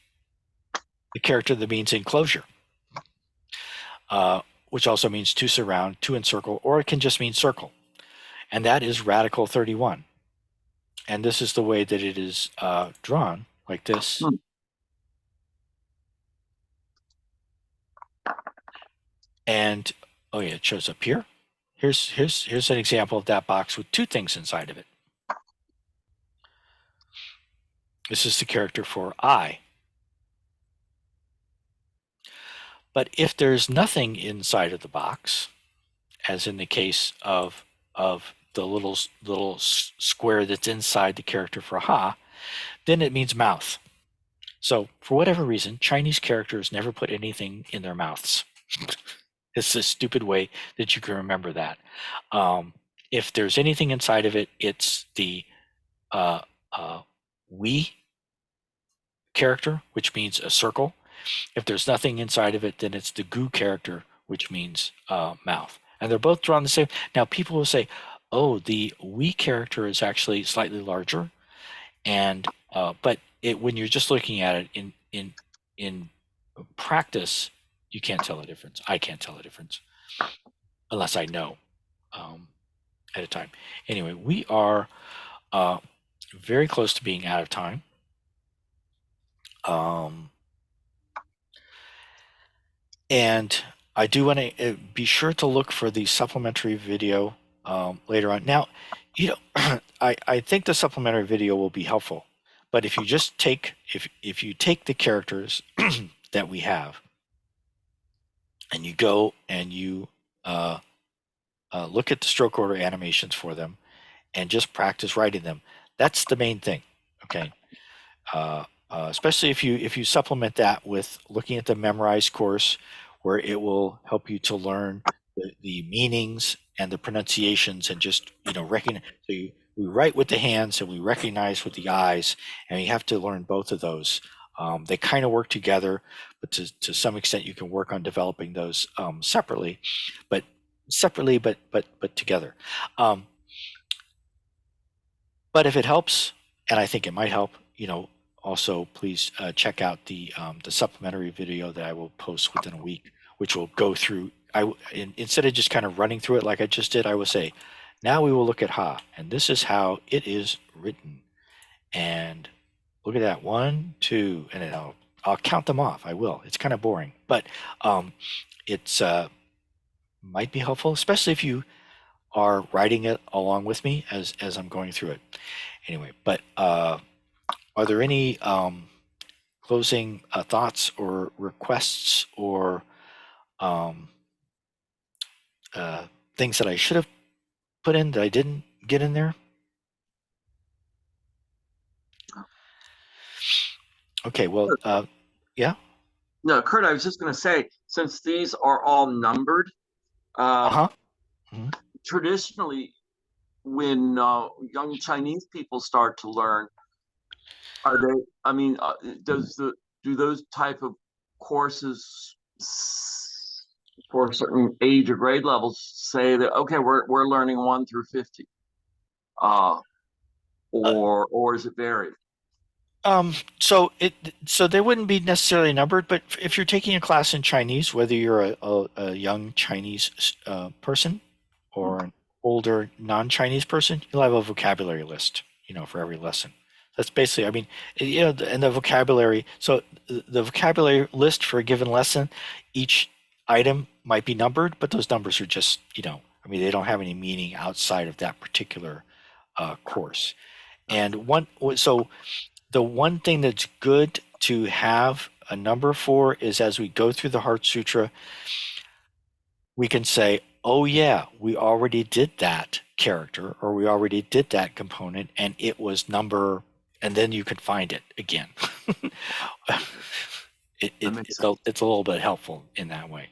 the character that means enclosure, which also means to surround, to encircle, or it can just mean circle. And that is radical 31. And this is the way that it is drawn, like this. And oh yeah, it shows up here. Here's an example of that box with 2 things inside of it. This is the character for I. But if there's nothing inside of the box, as in the case of the little square that's inside the character for ha, then it means mouth. So for whatever reason, Chinese characters never put anything in their mouths. It's a stupid way that you can remember that. If there's anything inside of it, it's the we character, which means a circle. If there's nothing inside of it, then it's the gu character, which means mouth. And they're both drawn the same. Now, people will say, oh, the we character is actually slightly larger. And but when you're just looking at it in practice, you can't tell the difference. I can't tell the difference unless I know at a time. Anyway, we are very close to being out of time. And I do want to be sure to look for the supplementary video later on. Now, you know, I think the supplementary video will be helpful, But if you just take if you take the characters that we have and you go and you look at the stroke order animations for them and just practice writing them, that's the main thing. Okay. Especially if you supplement that with looking at the memorized course, where it will help you to learn the meanings and the pronunciations, and just recognize. So we write with the hands and we recognize with the eyes, and you have to learn both of those. They kind of work together, but to some extent you can work on developing those separately, but together. But if it helps, and I think it might help, also please check out the supplementary video that I will post within a week, which will go through. Instead of just kind of running through it like I just did, I will say, now we will look at Ha, and this is how it is written. And look at that, 1, 2, and then I'll count them off. I will. It's kind of boring, but it's might be helpful, especially if you are writing it along with me as I'm going through it. Anyway, but are there any closing thoughts or requests or things that I should have put in that I didn't get in there? Okay, well, yeah. No, Kurt, I was just going to say, since these are all numbered, traditionally, when young Chinese people start to learn, are they? I mean, do those type of courses for a certain age or grade levels say that okay, we're learning 1 through 50, or is it varied? So they wouldn't be necessarily numbered, but if you're taking a class in Chinese, whether you're a young Chinese person or an older non-Chinese person, you'll have a vocabulary list, for every lesson. That's basically, I mean, and the vocabulary. So the vocabulary list for a given lesson, each item might be numbered, but those numbers are just, I mean, they don't have any meaning outside of that particular course. And the one thing that's good to have a number for is, as we go through the Heart Sutra, we can say, oh yeah, we already did that character, or we already did that component, and it was number, and then you can find it again. It's a little bit helpful in that way.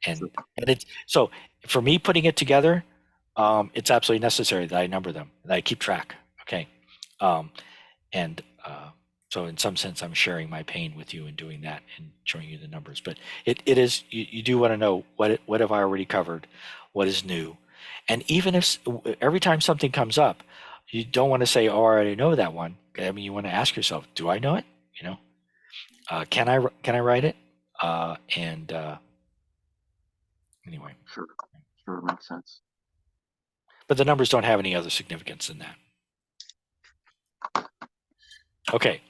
And it's, so for me putting it together, it's absolutely necessary that I number them, that I keep track. Okay. So in some sense, I'm sharing my pain with you in doing that and showing you the numbers. But it is, you do want to know what have I already covered, what is new, and even if every time something comes up, you don't want to say, "Oh, I already know that one." I mean, you want to ask yourself, "Do I know it? Can I write it?" Anyway, sure, makes sense. But the numbers don't have any other significance than that. Okay.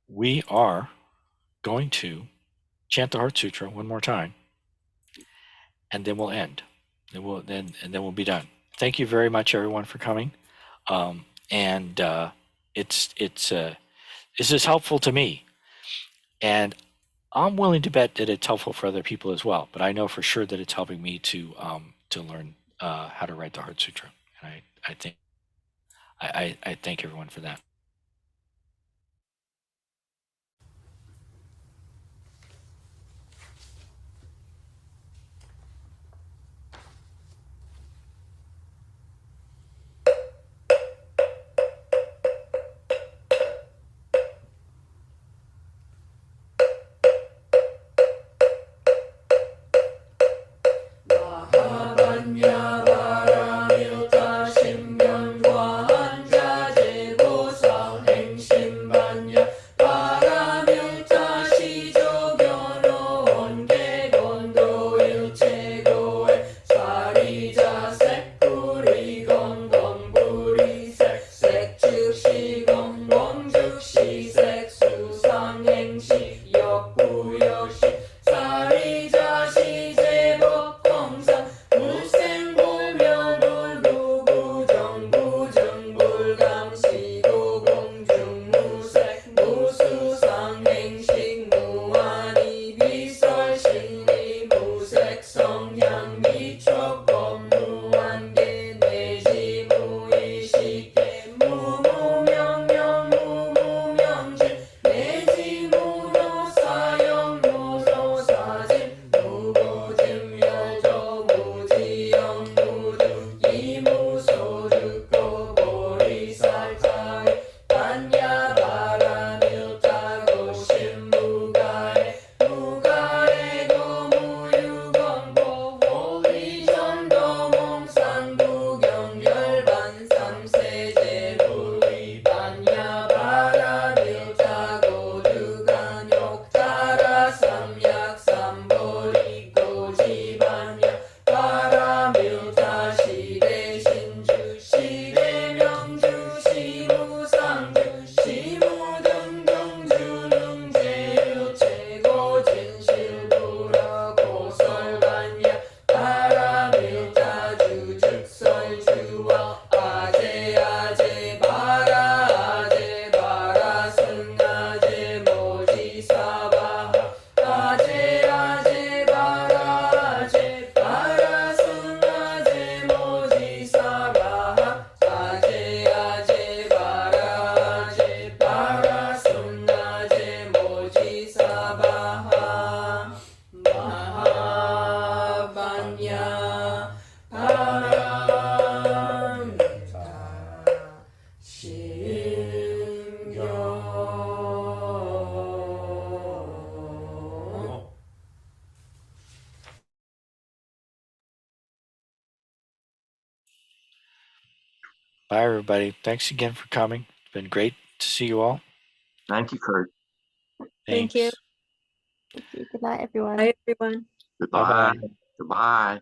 We are going to chant the Heart Sutra one more time, and then we'll end. And then we'll be done. Thank you very much, everyone, for coming. This is helpful to me, and I'm willing to bet that it's helpful for other people as well. But I know for sure that it's helping me to learn how to write the Heart Sutra, and I thank everyone for that. 사리자 시제복 공상 무생보 Bye, everybody. Thanks again for coming. It's been great to see you all. Thank you, Kurt. Thank you. Thanks. Thank you. Good night, everyone. Bye, everyone. Goodbye. Bye-bye. Goodbye.